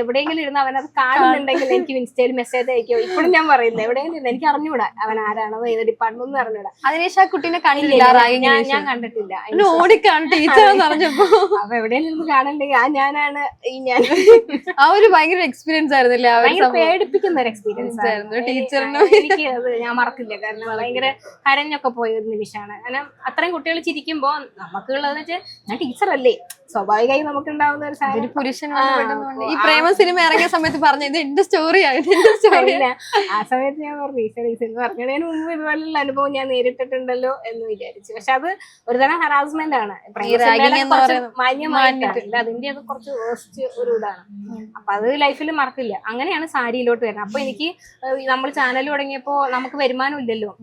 എവിടെയെങ്കിലും ഇരുന്ന് അവനത് കാണുന്നുണ്ടെങ്കിൽ എനിക്ക് ഇൻസ്റ്റയിൽ മെസ്സേജ് അയക്കോ. ഇപ്പോഴും ഞാൻ പറയുന്നത് എവിടെയെങ്കിലും എനിക്ക് അറിഞ്ഞൂടാ അവൻ ആരാണോ ഏത് ഡിപ്പാർട്ട്മെന്റ് അറിഞ്ഞൂടാ. അതിനേശം ആ കുട്ടീനെ കണ്ടില്ല, ഞാൻ കണ്ടിട്ടില്ല. ഓടിക്കാണ് ടീച്ചർ പറഞ്ഞപ്പോ. അപ്പൊ എവിടെയെങ്കിലും കാണുന്നുണ്ടെങ്കിൽ ഞാനാണ് ഞാൻ. ആ ഒരു ഭയങ്കര എക്സ്പീരിയൻസ് ആയിരുന്നില്ലേ? പേടിപ്പിക്കുന്ന ഒരു എക്സ്പീരിയൻസ് ആയിരുന്നു ടീച്ചറിന്. എനിക്ക് അത് ഞാൻ മറക്കില്ല. കാരണം ഭയങ്കര കരഞ്ഞൊക്കെ പോയ ഒരു നിമിഷമാണ്. കാരണം അത്രയും കുട്ടികൾ ചിരിക്കുമ്പോ നമുക്കുള്ളതെന്ന് വെച്ചാൽ ഞാൻ ടീച്ചറല്ലേ, സ്വാഭാവികമായി നമുക്ക് ഉണ്ടാവുന്ന ഒരു സാധനം. പുരുഷൻ ഈ പ്രേമ സിനിമ ഇറങ്ങിയ സമയത്ത് പറഞ്ഞു ഇത് എന്റെ സ്റ്റോറിയാണ്, എന്റെ സ്റ്റോറി. ആ സമയത്ത് ഞാൻ പറഞ്ഞു ഈ സിനിമ പറഞ്ഞതിന് മുമ്പ് ഇതുപോലുള്ള അനുഭവം ഞാൻ നേരിട്ടിട്ടുണ്ടല്ലോ എന്ന് വിചാരിച്ചു. പക്ഷെ അത് ഒരുതരം ഹറാസ്മെന്റ് ആണ്. മാന്യമായിട്ടില്ല, അതിന്റെ അത് കുറച്ച് വേസ്റ്റ് ഒരു ഇതാണ്. അപ്പൊ അത് ലൈഫിൽ മറക്കില്ല. അങ്ങനെയാണ് സാരിയിലോട്ട് വരുന്നത്. അപ്പൊ എനിക്ക് നമ്മൾ ചാനൽ തുടങ്ങിയപ്പോ നമുക്ക് വരുമാനം ഇല്ലല്ലോ,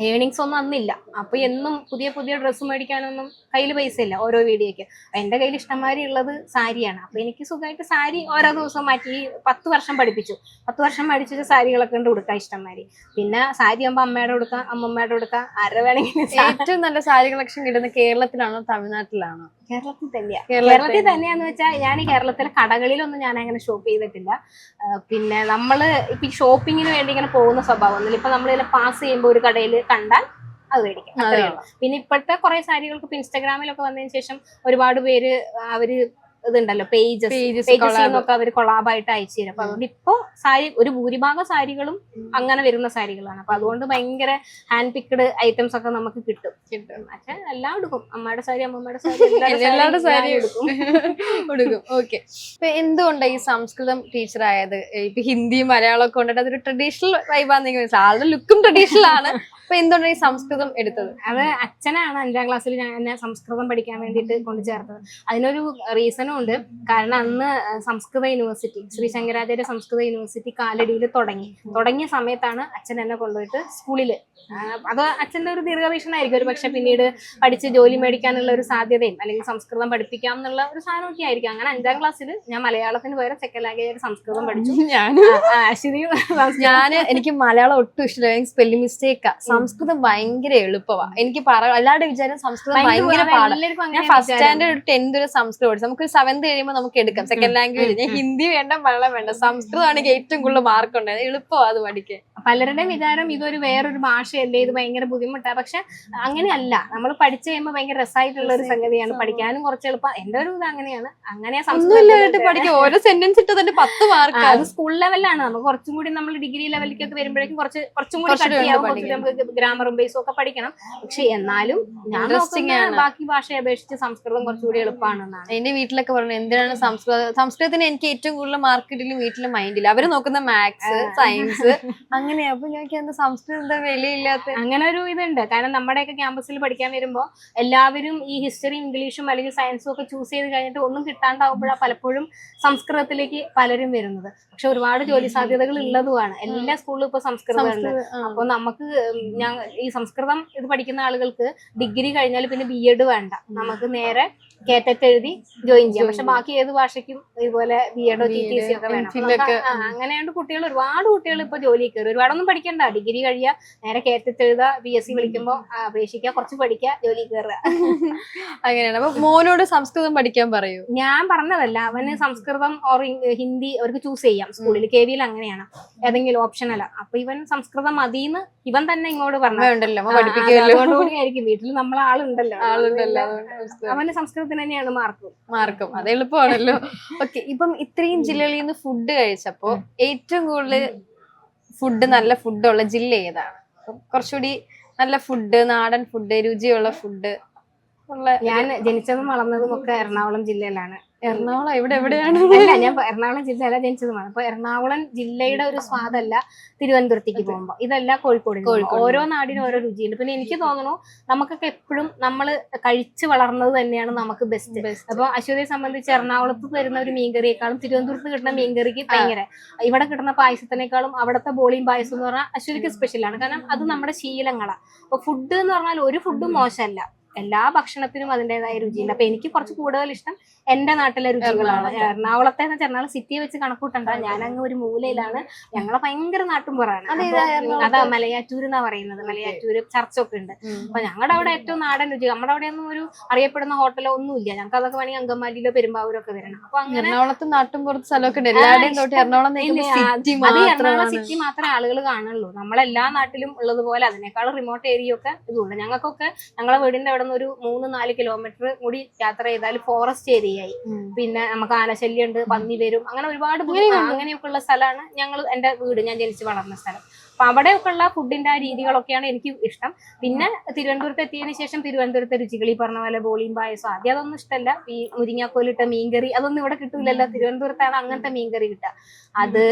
ഏണിങ്സ് ഒന്നും അന്നില്ല. അപ്പൊ എന്നും പുതിയ പുതിയ ഡ്രസ്സ് മേടിക്കാനൊന്നും കയ്യിൽ പൈസ ഇല്ല ഓരോ വീഡിയോക്ക്. എന്റെ കയ്യിൽ ഇഷ്ടംമാതിരി ഉള്ളത് സാരിയാണ്. അപ്പൊ എനിക്ക് സുഖമായിട്ട് സാരി ഓരോ ദിവസം മാറ്റി 10 വർഷം പഠിപ്പിച്ചു. 10 വർഷം പഠിച്ചിട്ട് സാരികളൊക്കെ ഉണ്ട് കൊടുക്കാം ഇഷ്ടംമാതിരി. പിന്നെ സാരി ആകുമ്പോ അമ്മയുടെ കൊടുക്കാം, അമ്മമ്മയുടെ കൊടുക്കാം, ആരുടെ വേണമെങ്കിലും. ഏറ്റവും നല്ല സാരി കളക്ഷൻ കിട്ടുന്നത് കേരളത്തിലാണോ തമിഴ്നാട്ടിലാണോ? കേരളത്തിൽ തന്നെയാണ്. കേരളത്തിൽ തന്നെയാന്ന് വെച്ചാൽ ഞാൻ കേരളത്തിലെ കടകളിലൊന്നും ഞാൻ അങ്ങനെ ഷോപ്പ് ചെയ്തിട്ടില്ല. പിന്നെ നമ്മള് ഇപ്പൊ ഈ ഷോപ്പിങ്ങിന് വേണ്ടി ഇങ്ങനെ പോകുന്ന സ്വഭാവം ഒന്നുമില്ല. ഇപ്പൊ നമ്മളിതിൽ പാസ് ചെയ്യുമ്പോൾ ഒരു കടയിൽ കണ്ടാൽ അത് മേടിക്കാം, അത്രയേ ഉള്ളൂ. പിന്നെ ഇപ്പോഴത്തെ കുറെ സാരികൾക്ക് ഇപ്പൊ ഇൻസ്റ്റാഗ്രാമിലൊക്കെ വന്നതിന് ശേഷം ഒരുപാട് പേര് അവര് ഇതുണ്ടല്ലോ പേജസ് അവര് കൊളാബായിട്ട് അയച്ചു തരും. അപ്പൊ അതുകൊണ്ട് ഇപ്പൊ സാരി ഒരു ഭൂരിഭാഗം സാരികളും അങ്ങനെ വരുന്ന സാരികളാണ്. അപ്പൊ അതുകൊണ്ട് ഭയങ്കര ഹാൻഡ് പിക്ഡ് ഐറ്റംസ് ഒക്കെ നമുക്ക് കിട്ടും. പക്ഷെ എല്ലാം എടുക്കും. അമ്മയുടെ സാരി, അമ്മമ്മയുടെ സാരി, എല്ലാവരുടെ സാരി എടുക്കും. ഓക്കെ. ഇപ്പൊ എന്തുകൊണ്ടാണ് ഈ സംസ്കൃതം ടീച്ചർ ആയത്? ഇപ്പൊ ഹിന്ദിയും മലയാളം ഒക്കെ കൊണ്ടിട്ട് അതൊരു ട്രഡീഷണൽ വൈബാന്ന് മനസ്സിലാവും. ആളുടെ ലുക്കും ട്രഡീഷണൽ ആണ്. അപ്പൊ എന്തുകൊണ്ടാണ് ഈ സംസ്കൃതം എടുത്തത്? അത് അച്ഛനാണ് 5ാം ക്ലാസ്സിൽ ഞാൻ എന്നെ സംസ്കൃതം പഠിക്കാൻ വേണ്ടിയിട്ട് കൊണ്ടു ചേർത്തത്. അതിനൊരു റീസണും ഉണ്ട്. കാരണം അന്ന് സംസ്കൃത യൂണിവേഴ്സിറ്റി, ശ്രീ ശങ്കരാചാര്യ സംസ്കൃത യൂണിവേഴ്സിറ്റി കാലടിയിൽ തുടങ്ങിയ സമയത്താണ് അച്ഛൻ എന്നെ കൊണ്ടുപോയിട്ട് സ്കൂളില്. അത് അച്ഛന്റെ ഒരു ദീർഘവീക്ഷണമായിരിക്കും. ഒരു പക്ഷെ പിന്നീട് പഠിച്ച് ജോലി മേടിക്കാനുള്ള ഒരു സാധ്യതയും അല്ലെങ്കിൽ സംസ്കൃതം പഠിപ്പിക്കാം എന്നുള്ള ഒരു സാധനമൊക്കെ ആയിരിക്കും. അങ്ങനെ 5ാം ക്ലാസ്സിൽ ഞാൻ മലയാളത്തിന് പകരം സെക്കൻഡ് ലാംഗ്വേജ് സംസ്കൃതം പഠിച്ചു. എനിക്ക് മലയാളം ഒട്ടും ഇഷ്ടമില്ല. സ്പെല്ലിംഗ് മിസ്റ്റേക്കാ. സംസ്കൃതം ഭയങ്കര എളുപ്പമാണ്. എനിക്ക് എല്ലാവരുടെ വിചാരം സംസ്കൃതം ഭയങ്കര പാടാണ്. ഞാൻ ഫസ്റ്റ് സ്റ്റാൻഡേർഡ് 10th വരെ സംസ്കൃതം പഠിച്ചു. നമുക്ക് 7th കഴിയുമ്പോൾ നമുക്ക് എടുക്കാം സെക്കൻഡ് ലാംഗ്വേജ്. ഞാൻ ഹിന്ദി വേണ്ട, മലയാളം വേണ്ട, സംസ്കൃതമാണെങ്കിൽ ഏറ്റവും കൂടുതൽ മാർക്ക് ഉണ്ടായത്. എളുപ്പമാണ് അത് പഠിക്കാൻ. പലരുടെയും വിചാരം ഇതൊരു വേറൊരു ഭാഷയല്ലേ, ഇത് ഭയങ്കര ബുദ്ധിമുട്ടാണ്. പക്ഷെ അങ്ങനെയല്ല. നമ്മൾ പഠിച്ചു കഴിയുമ്പോൾ ഭയങ്കര രസമായിട്ടുള്ള ഒരു സംഗതിയാണ്. പഠിക്കാനും കുറച്ച് എളുപ്പം. എന്റെ ഒരു ഇത് അങ്ങനെയാണ്. അങ്ങനെ പഠിക്കും. ഓരോ സെന്റൻസ് ഇട്ട് തന്നെ 10 മാർക്ക്. അത് സ്കൂൾ ലെവലിലാണ്. നമുക്ക് കുറച്ചും കൂടി നമ്മൾ ഡിഗ്രി ലെവലിലേക്കൊക്കെ വരുമ്പോഴേക്കും കുറച്ചും കൂടി ഗ്രാമറും ബേസും ഒക്കെ പഠിക്കണം. പക്ഷെ എന്നാലും ഞാൻ ബാക്കി ഭാഷയെ അപേക്ഷിച്ച് സംസ്കൃതം കുറച്ചുകൂടി എളുപ്പമാണെന്നാണ് എന്റെ വീട്ടിലൊക്കെ പറയുന്നത്. എന്തിനാണ് സംസ്കൃതത്തിന് എനിക്ക് ഏറ്റവും കൂടുതൽ മാർക്ക് കിട്ടില്ല വീട്ടിലെ മൈൻഡില്ല. അവര് നോക്കുന്ന മാത്സ്, സയൻസ് അങ്ങനെയാ. അപ്പൊ ഞങ്ങൾക്ക് എന്താ സംസ്കൃതം എന്താ വിലയില്ലാത്ത അങ്ങനെ ഒരു ഇതുണ്ട്. കാരണം നമ്മുടെയൊക്കെ ക്യാമ്പസിൽ പഠിക്കാൻ വരുമ്പോൾ എല്ലാവരും ഈ ഹിസ്റ്ററി, ഇംഗ്ലീഷും അല്ലെങ്കിൽ സയൻസും ഒക്കെ ചൂസ് ചെയ്ത് കഴിഞ്ഞിട്ട് ഒന്നും കിട്ടാണ്ടാവുമ്പോഴാണ് പലപ്പോഴും സംസ്കൃതത്തിലേക്ക് പലരും വരുന്നത്. പക്ഷെ ഒരുപാട് ജോലി സാധ്യതകൾ ഉള്ളതുമാണ്. എല്ലാ സ്കൂളിലും ഇപ്പൊ സംസ്കൃതമുണ്ട്. അപ്പൊ നമുക്ക് ഈ സംസ്കൃതം ഇത് പഠിക്കുന്ന ആളുകൾക്ക് ഡിഗ്രി കഴിഞ്ഞാൽ പിന്നെ BEd വേണ്ട. നമുക്ക് നേരെ കേറ്ററ്റ് എഴുതി ജോയിൻ ചെയ്യാം. പക്ഷെ ബാക്കി ഏത് ഭാഷയ്ക്കും ഇതുപോലെ BEdോ TTC ഒക്കെ വേണം. അങ്ങനെയുണ്ട് കുട്ടികൾ, ഒരുപാട് കുട്ടികൾ ഇപ്പൊ ജോലി കയറി. ഒരുപാടൊന്നും പഠിക്കണ്ട, ഡിഗ്രി കഴിയുക, നേരെ കേറ്ററ്റ് എഴുതുക, PSC വിളിക്കുമ്പോൾ അപേക്ഷിക്കുക, കുറച്ച് പഠിക്കുക, ജോലി കയറുക. അങ്ങനെയാണ്. അപ്പൊ മോനോട് സംസ്കൃതം പഠിക്കാൻ പറയൂ? ഞാൻ പറഞ്ഞതല്ല, അവന് സംസ്കൃതം ഓർ ഹിന്ദി അവർക്ക് ചൂസ് ചെയ്യാം. സ്കൂളിൽ KVയിൽ അങ്ങനെയാണ്, ഏതെങ്കിലും ഓപ്ഷനല്ല. അപ്പൊ ഇവൻ സംസ്കൃതം മതിന്ന് ഇവൻ തന്നെ ഇങ്ങോട്ട് പറഞ്ഞു. അതുകൊണ്ടുകൂടിയായിരിക്കും വീട്ടിൽ നമ്മളെ ആളുണ്ടല്ലോ. അവന് സംസ്കൃതത്തിന് തന്നെയാണ് മാർക്കും. അത് എളുപ്പമാണല്ലോ. ഓക്കെ. ഇപ്പം ഇത്രയും ജില്ലകളിൽ നിന്ന് ഫുഡ് കഴിച്ചപ്പോ ഏറ്റവും കൂടുതൽ നല്ല ഫുഡുള്ള ജില്ല ഏതാണ്? കുറച്ചുകൂടി നല്ല ഫുഡ്, നാടൻ ഫുഡ്, രുചിയുള്ള ഫുഡ്. ഞാൻ ജനിച്ചതും വളർന്നതും ഒക്കെ എറണാകുളം ജില്ലയിലാണ്. എറണാകുളം എവിടെയാണ്? അല്ല, ഞാൻ എറണാകുളം ജില്ലയല്ല ജനിച്ചതുമാണ്. അപ്പൊ എറണാകുളം ജില്ലയുടെ ഒരു സ്വാദല്ല തിരുവനന്തപുരത്തേക്ക് പോകുമ്പോ, ഇതല്ല കോഴിക്കോട്. ഓരോ നാടിനും ഓരോ രുചിയുണ്ട്. പിന്നെ എനിക്ക് തോന്നുന്നു നമുക്കൊക്കെ എപ്പോഴും നമ്മൾ കഴിച്ചു വളർന്നത് തന്നെയാണ് നമുക്ക് ബെസ്റ്റ്. അപ്പൊ അശ്വതിയെ സംബന്ധിച്ച് എറണാകുളത്ത് തരുന്ന ഒരു മീൻകറിയേക്കാളും തിരുവനന്തപുരത്ത് കിട്ടുന്ന മീൻകറിക്ക് ഭയങ്കര, ഇവിടെ കിട്ടുന്ന പായസത്തിനേക്കാളും അവിടുത്തെ ബോളിയും പായസം എന്ന് പറഞ്ഞാൽ അശ്വതിക്ക് സ്പെഷ്യലാണ്. കാരണം അത് നമ്മുടെ ശീലങ്ങളാണ്. അപ്പൊ ഫുഡ് എന്ന് പറഞ്ഞാൽ ഒരു ഫുഡും മോശമല്ല, എല്ലാ ഭക്ഷണത്തിനും അതിൻ്റെതായ രുചിയുണ്ട്. അപ്പൊ എനിക്ക് കുറച്ച് കൂടുതൽ ഇഷ്ടം എന്റെ നാട്ടിലെ രുചികളാണ്. എറണാകുളത്തെ എറണാകുളം സിറ്റിയെ വെച്ച് കണക്കൂട്ടണ്ട, ഞാനങ്ങ് ഒരു മൂലയിലാണ്. ഞങ്ങളെ ഭയങ്കര നാട്ടുമ്പുറാണ്. അതാ മലയാറ്റൂർ എന്നാ പറയുന്നത്. മലയാറ്റൂര് ചർച്ചൊക്കെ ഉണ്ട്. അപ്പൊ ഞങ്ങളുടെ അവിടെ ഏറ്റവും നാടൻ രുചി. നമ്മുടെ അവിടെ ഒന്നും ഒരു അറിയപ്പെടുന്ന ഹോട്ടലോ ഒന്നുമില്ല. ഞങ്ങൾക്ക് അതൊക്കെ വേണമെങ്കിൽ അങ്കമാലിയിലോ പെരുമ്പാവൂരോ ഒക്കെ വരണം. അപ്പൊ അങ്ങനെ എറണാകുളത്ത് നാട്ടുംപുറത്ത് സ്ഥലമൊക്കെ ഉണ്ട്. എല്ലാവരുടെയും തൊട്ട് എറണാകുളം അത് എറണാകുളം സിറ്റി മാത്രമേ ആളുകൾ കാണുള്ളൂ. നമ്മളെല്ലാ നാട്ടിലും ഉള്ളതുപോലെ അതിനേക്കാൾ റിമോട്ട് ഏരിയ ഒക്കെ ഇതുണ്ട്. ഞങ്ങൾക്കൊക്കെ ഞങ്ങളെ വീടിന്റെ അവിടെ നിന്ന് ഒരു 3-4 കിലോമീറ്റർ കൂടി യാത്ര ചെയ്താൽ ഫോറസ്റ്റ് ഏരിയയായി. പിന്നെ നമുക്ക് ആനശല്യം ഉണ്ട്, പന്നി വരും, അങ്ങനെ ഒരുപാട് അങ്ങനെയൊക്കെ ഉള്ള സ്ഥലമാണ് എന്റെ വീട്, ഞാൻ ജനിച്ച് വളർന്ന സ്ഥലം. അപ്പൊ അവിടെയൊക്കെ ഉള്ള ഫുഡിന്റെ ആ രീതികളൊക്കെയാണ് എനിക്ക് ഇഷ്ടം. പിന്നെ തിരുവനന്തപുരത്ത് എത്തിയതിനു ശേഷം തിരുവനന്തപുരത്തെ രുചികൾ, ഈ പറഞ്ഞ പോലെ ബോളിയും പായസം, ആദ്യം അതൊന്നും ഇഷ്ടമല്ല. ഈ മുരിങ്ങാക്കോലിട്ട മീൻകറി അതൊന്നും ഇവിടെ കിട്ടൂലല്ലോ. തിരുവനന്തപുരത്താണ് അങ്ങനത്തെ മീൻകറി കിട്ടുക. അത്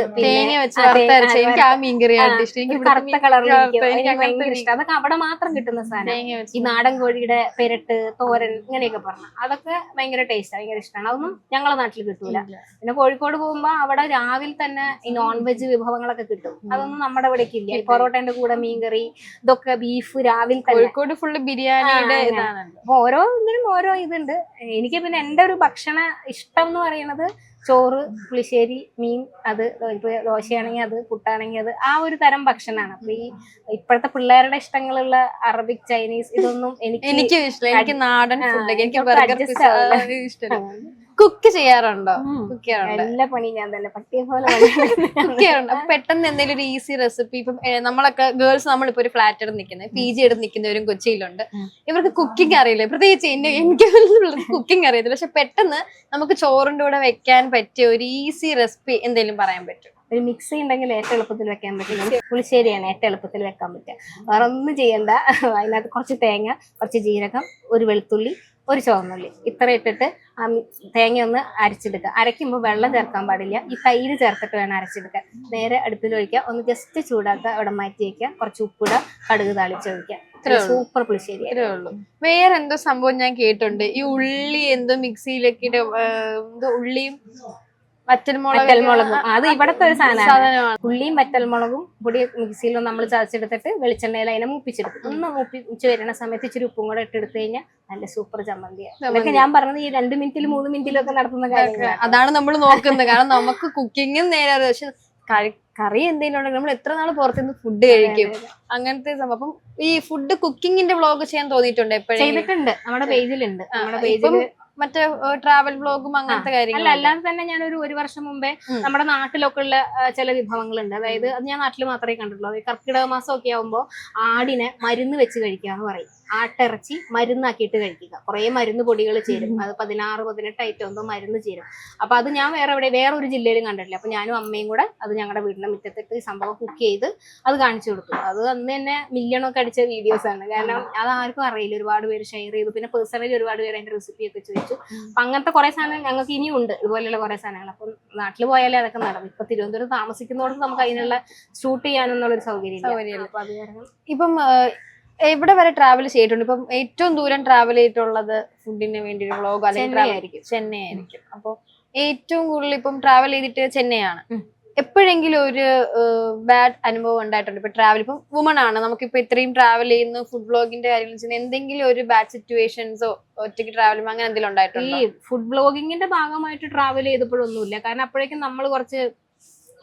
കറുത്ത കളറിൽ ഭയങ്കര ഇഷ്ടം. അതൊക്കെ അവിടെ മാത്രം കിട്ടുന്ന സാധനം. ഈ നാടൻ കോഴിയുടെ പെരട്ട്, തോരൻ, ഇങ്ങനെയൊക്കെ പറഞ്ഞു അതൊക്കെ ഭയങ്കര ടേസ്റ്റ്, ഭയങ്കര ഇഷ്ടമാണ്. അതൊന്നും ഞങ്ങളെ നാട്ടിൽ കിട്ടൂല. പിന്നെ കോഴിക്കോട് പോകുമ്പോ അവിടെ രാവിലെ തന്നെ ഈ നോൺ വെജ് വിഭവങ്ങളൊക്കെ കിട്ടും. അതൊന്നും നമ്മുടെ ഇവിടെ ഇല്ല. ഈ പൊറോട്ടന്റെ കൂടെ മീൻകറി, ഇതൊക്കെ ബീഫ് രാവിലെ തന്നെ. കോഴിക്കോട് ഫുള്ള് ബിരിയാണിയുടെ ഇതാണ്. അപ്പൊ ഓരോ ഇതിനും ഓരോ ഇതുണ്ട്. എനിക്ക് പിന്നെ എന്റെ ഒരു ഭക്ഷണ ഇഷ്ടം എന്ന് പറയുന്നത് ചോറ്, പുളിശ്ശേരി, മീൻ, അത് ഇപ്പൊ ദോശയാണെങ്കിൽ അത്, പുട്ടാണെങ്കിൽ അത്, ആ ഒരു തരം ഭക്ഷണമാണ്. അപ്പൊ ഈ ഇപ്പോഴത്തെ പിള്ളേരുടെ ഇഷ്ടങ്ങളുള്ള അറബിക്, ചൈനീസ് ഇതൊന്നും എനിക്ക് ഇഷ്ടമില്ല. എനിക്ക് നാടൻ ഫുഡ്, എനിക്ക് ഇഷ്ടമല്ല. കുക്ക് ചെയ്യാറുണ്ടോ? കുക്ക് ചെയ്യാറുണ്ട്. എല്ലാ പണിയും ഞാൻ തന്നെ പട്ടിയെ പോലെ കുക്ക് ചെയ്യാറുണ്ട്. അപ്പൊ പെട്ടെന്ന് എന്തെങ്കിലും ഒരു ഈസി റെസിപ്പി, ഇപ്പം നമ്മളൊക്കെ ഗേൾസ്, നമ്മളിപ്പോ ഒരു ഫ്ലാറ്റ് എടുത്ത് നിൽക്കുന്നത്, PG എടുത്ത് നിൽക്കുന്നവരും കൊച്ചിയിലുണ്ട്. ഇവർക്ക് കുക്കിംഗ് അറിയില്ല. പ്രത്യേകിച്ച് എനിക്ക് കുക്കിംഗ് അറിയത്തില്ല. പക്ഷെ പെട്ടെന്ന് നമുക്ക് ചോറിന്റെ കൂടെ വെക്കാൻ പറ്റിയ ഒരു ഈസി റെസിപ്പി എന്തെങ്കിലും പറയാൻ പറ്റും? ഒരു മിക്സി ഉണ്ടെങ്കിൽ ഏറ്റവും എളുപ്പത്തിൽ വെക്കാൻ പറ്റും. പുളിശ്ശേരിയാണ് ഏറ്റവും എളുപ്പത്തിൽ വെക്കാൻ പറ്റുക. വേറെ ഒന്നും ചെയ്യണ്ട. അതിനകത്ത് കുറച്ച് തേങ്ങ, കുറച്ച് ജീരകം, ഒരു വെളുത്തുള്ളി, ഒരു ചുവന്നുള്ളി, ഇത്ര ഇട്ടിട്ട് ആ തേങ്ങ ഒന്ന് അരച്ചെടുക്കുക. അരയ്ക്കുമ്പോൾ വെള്ളം ചേർക്കാൻ പാടില്ല. ഈ തൈര് ചേർത്തിട്ട് വേണം അരച്ചെടുക്കാൻ. നേരെ അടുപ്പിൽ ഒഴിക്കുക, ഒന്ന് ജസ്റ്റ് ചൂടാക്കുക, അവിടെ മാറ്റി വയ്ക്കുക, കുറച്ച് ഉപ്പിടുക, കടുക് താളിച്ചൊഴിക്കുക. സൂപ്പർ പുളിശ്ശേരി. ഇത്രേ ഉള്ളൂ. വേറെ എന്തോ സംഭവം ഞാൻ കേട്ടിട്ടുണ്ട്, ഈ ഉള്ളി എന്തോ മിക്സിയിലൊക്കെ എന്തോ ഉള്ളിയും വറ്റൽമുളകും, അത് ഇവിടത്തെ ഒരു സാധനമാണ്. ഉള്ളിയും വറ്റൽമുളകും പൊടി മിക്സിയിൽ നമ്മൾ ചതച്ചെടുത്തിട്ട് വെളിച്ചെണ്ണയിൽ അതിനെ മൂപ്പിച്ചെടുക്കും. ഒന്ന് മൂപ്പിച്ച് വരുന്ന സമയത്ത് ഇച്ചിരി ഉപ്പും കൂടെ ഇട്ടെടുത്ത് കഴിഞ്ഞാൽ നല്ല സൂപ്പർ ചമ്മന്തിയാണ്. അതൊക്കെ ഞാൻ പറഞ്ഞത് ഈ 2 മിനിറ്റിലും 3 മിനിറ്റിലും ഒക്കെ നടത്തുന്ന കാര്യങ്ങളാണ്. അതാണ് നമ്മൾ നോക്കുന്നത്. കാരണം നമുക്ക് കുക്കിങ്ങും നേരെ, പക്ഷെ കറി എന്തെങ്കിലും ഉണ്ടെങ്കിൽ നമ്മൾ എത്ര നാൾ പുറത്തുനിന്ന് ഫുഡ് കഴിക്കും, അങ്ങനത്തെ സംഭവം. അപ്പം ഈ ഫുഡ് കുക്കിങ്ങിന്റെ വ്ളോഗ് ചെയ്യാൻ തോന്നിയിട്ടുണ്ട് എപ്പോഴും? ചെയ്തിട്ടുണ്ട്, നമ്മുടെ പേജിലുണ്ട്. നമ്മുടെ പേജിൽ മറ്റേ ട്രാവൽ വ്ളോഗും അങ്ങനത്തെ കാര്യങ്ങൾ അല്ലാതെ തന്നെ ഞാൻ ഒരു വർഷം മുമ്പേ നമ്മുടെ നാട്ടിലൊക്കെ ഉള്ള ചില വിഭവങ്ങളുണ്ട്. അതായത് അത് ഞാൻ നാട്ടിൽ മാത്രമേ കണ്ടിട്ടുള്ളൂ. അത് കർക്കിടക മാസം ഒക്കെ ആകുമ്പോൾ ആടിനെ മരുന്ന് വെച്ച് കഴിക്കാന്ന് പറയും. ആട്ടിറച്ചി മരുന്നാക്കിയിട്ട് കഴിക്കുക. കുറെ മരുന്ന് പൊടികൾ ചേരും. അത് 16-18 ഐറ്റം എന്തോ മരുന്ന് ചേരും. അപ്പൊ അത് ഞാൻ വേറൊരു ജില്ലയിലും കണ്ടിട്ടില്ല. അപ്പൊ ഞാനും അമ്മയും കൂടെ അത് ഞങ്ങളുടെ വീടിന്റെ മുറ്റത്തിട്ട് ഈ സംഭവം കുക്ക് ചെയ്ത് അത് കാണിച്ചു കൊടുത്തു. അത് അന്ന് തന്നെ മില്യണൊക്കെ അടിച്ച വീഡിയോസ് ആണ്. കാരണം അത് ആർക്കും അറിയില്ല. ഒരുപാട് പേര് ഷെയർ ചെയ്തു. പിന്നെ പേഴ്സണലി ഒരുപാട് പേര് അതിന്റെ റെസിപ്പി ഒക്കെ ചോദിച്ചു. അപ്പൊ അങ്ങനത്തെ കുറെ സാധനം ഞങ്ങൾക്ക് ഇനിയും ഉണ്ട്, ഇതുപോലെയുള്ള കുറെ സാധനങ്ങൾ. അപ്പം നാട്ടിൽ പോയാലേ അതൊക്കെ നടക്കും. ഇപ്പൊ തിരുവനന്തപുരത്ത് താമസിക്കുന്നതോട് നമുക്ക് അതിനുള്ള ഷൂട്ട് ചെയ്യാനെന്നുള്ളൊരു സൗകര്യം. അപ്പൊ അത് കാരണം ഇപ്പം എവിടെ വരെ ട്രാവൽ ചെയ്തിട്ടുണ്ട്? ഇപ്പം ഏറ്റവും ദൂരം ട്രാവൽ ചെയ്തിട്ടുള്ളത് ഫുഡിന് വേണ്ടി ഒരു വ്ളോഗ് ചെന്നൈ ആയിരിക്കും. അപ്പൊ ഏറ്റവും കൂടുതൽ ഇപ്പം ട്രാവൽ ചെയ്തിട്ട് ചെന്നൈയാണ്. എപ്പോഴെങ്കിലും ഒരു ബാഡ് അനുഭവം ഉണ്ടായിട്ടുണ്ട്? ഇപ്പൊ ട്രാവൽ, ഇപ്പം വുമൺ ആണ്, നമുക്കിപ്പോ ഇത്രയും ട്രാവൽ ചെയ്യുന്ന ഫുഡ് വ്ളോഗിന്റെ കാര്യങ്ങൾ ചെയ്യുന്ന, എന്തെങ്കിലും ഒരു ബാഡ് സിറ്റുവേഷൻസോ ഒറ്റയ്ക്ക് ട്രാവൽ ചെയ്യുമ്പോൾ അങ്ങനെ എന്തെങ്കിലും ഉണ്ടായിട്ടുണ്ടോ? ഈ ഫുഡ് വ്ളോഗിങ്ങിന്റെ ഭാഗമായിട്ട് ട്രാവൽ ചെയ്തപ്പോഴൊന്നുമില്ല. കാരണം അപ്പോഴേക്കും നമ്മൾ കുറച്ച്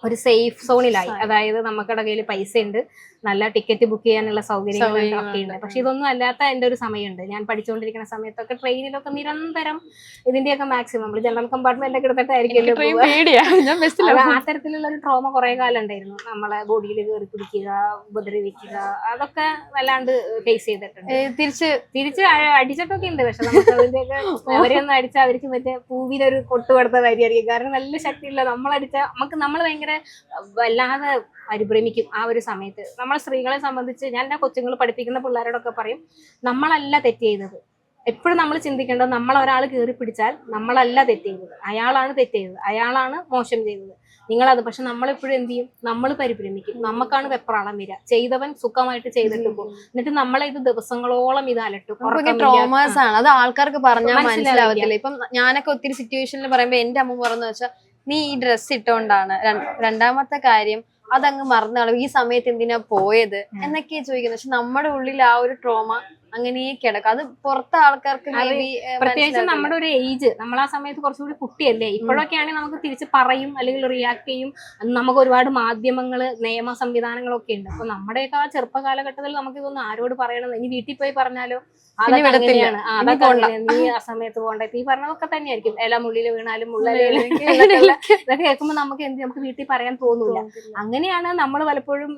ഒരു സേഫ് സോണിലായി. അതായത് നമുക്കിടെ കയ്യിൽ പൈസ ഉണ്ട്, നല്ല ടിക്കറ്റ് ബുക്ക് ചെയ്യാനുള്ള സൗകര്യങ്ങളൊക്കെ ഉണ്ട്. പക്ഷെ ഇതൊന്നും അല്ലാത്ത എൻ്റെ ഒരു സമയമുണ്ട്. ഞാൻ പഠിച്ചുകൊണ്ടിരിക്കുന്ന സമയത്തൊക്കെ ട്രെയിനിലൊക്കെ നിരന്തരം ഇതിന്റെയൊക്കെ മാക്സിമം നമ്മൾ ജനറൽ കമ്പാർട്ട്മെന്റ് ഒക്കെ എടുത്തിട്ടായിരിക്കും. ആ തരത്തിലുള്ള ഒരു ട്രോമ കുറെ കാലം ഉണ്ടായിരുന്നു. നമ്മളെ ബോഡിയിൽ കയറി പിടിക്കുക, ഉപദ്രവിക്കുക, അതൊക്കെ വല്ലാണ്ട് ഫേസ് ചെയ്തിട്ടുണ്ട്. തിരിച്ച് അടിച്ചിട്ടൊക്കെ ഉണ്ട്. പക്ഷെ നമുക്ക് അതിന്റെയൊക്കെ അവരെയൊന്നും അടിച്ചാൽ അവർക്ക് മറ്റേ പൂവിലൊരു കൊട്ട് കൊടുത്ത കാര്യമായിരിക്കും. കാരണം നല്ല ശക്തിയില്ല. നമ്മളടിച്ചാൽ നമ്മൾ ഭയങ്കര വല്ലാതെ പരിഭ്രമിക്കും ആ ഒരു സമയത്ത്. നമ്മളെ സ്ത്രീകളെ സംബന്ധിച്ച് ഞാൻ എൻ്റെ കൊച്ചുങ്ങൾ പഠിപ്പിക്കുന്ന പിള്ളേരോടൊക്കെ പറയും, നമ്മളല്ല തെറ്റ് ചെയ്തത്, എപ്പോഴും നമ്മൾ ചിന്തിക്കേണ്ടത് നമ്മൾ ഒരാൾ കയറി പിടിച്ചാൽ നമ്മളല്ല തെറ്റ് ചെയ്തത്, അയാളാണ് തെറ്റ് ചെയ്തത്, അയാളാണ് മോശം ചെയ്തത്, നിങ്ങളത്. പക്ഷെ നമ്മളെപ്പോഴും എന്ത് ചെയ്യും, നമ്മൾ പരിഭ്രമിക്കും, നമുക്കാണ് വെപ്രാളം വരിക, ചെയ്തവൻ സുഖമായിട്ട് ചെയ്തിട്ട് പോകും, എന്നിട്ട് നമ്മളെ ഇത് ദിവസങ്ങളോളം ഇത് അലട്ടും. ട്രോമാസ് ആണ് അത്, ആൾക്കാർക്ക് പറഞ്ഞാൽ മനസ്സിലാവത്തില്ല. ഇപ്പം ഞാനൊക്കെ ഒത്തിരി സിറ്റുവേഷനിൽ പറയുമ്പോ എന്റെ അമ്മ പറഞ്ഞു വെച്ചാൽ നീ ഈ ഡ്രസ്സ് ഇട്ടോണ്ടാണ്, രണ്ടാമത്തെ കാര്യം അതങ്ങ് മറന്നാളും, ഈ സമയത്ത് എന്തിനാ പോയത് എന്നൊക്കെയാ ചോദിക്കുന്നത്. പക്ഷെ നമ്മുടെ ഉള്ളിൽ ആ ഒരു ട്രോമ അങ്ങനെ കിടക്കും. അത് പുറത്തെ ആൾക്കാർക്ക് പ്രത്യേകിച്ച് നമ്മുടെ ഒരു ഏജ്, നമ്മൾ ആ സമയത്ത് കുറച്ചുകൂടി കുട്ടിയല്ലേ. ഇപ്പോഴൊക്കെ ആണെങ്കിൽ നമുക്ക് തിരിച്ച് പറയും അല്ലെങ്കിൽ റിയാക്ട് ചെയ്യും. നമുക്ക് ഒരുപാട് മാധ്യമങ്ങള്, നിയമ സംവിധാനങ്ങളൊക്കെ ഉണ്ട്. അപ്പൊ നമ്മുടെയൊക്കെ ആ ചെറുപ്പ കാലഘട്ടത്തിൽ നമുക്ക് ഇതൊന്നും ആരോട് പറയണം, ഇനി വീട്ടിൽ പോയി പറഞ്ഞാലോ അതൊക്കെ അങ്ങനെയാണ്, നീ ആ സമയത്ത് പോകണ്ട, ഈ പറഞ്ഞതൊക്കെ തന്നെയായിരിക്കും. ഇല മുള്ളില് വീണാലും മുള്ളലയില് ഇതൊക്കെ കേൾക്കുമ്പോ നമുക്ക് നമുക്ക് വീട്ടിൽ പറയാൻ തോന്നൂല. അങ്ങനെയാണ് നമ്മൾ പലപ്പോഴും,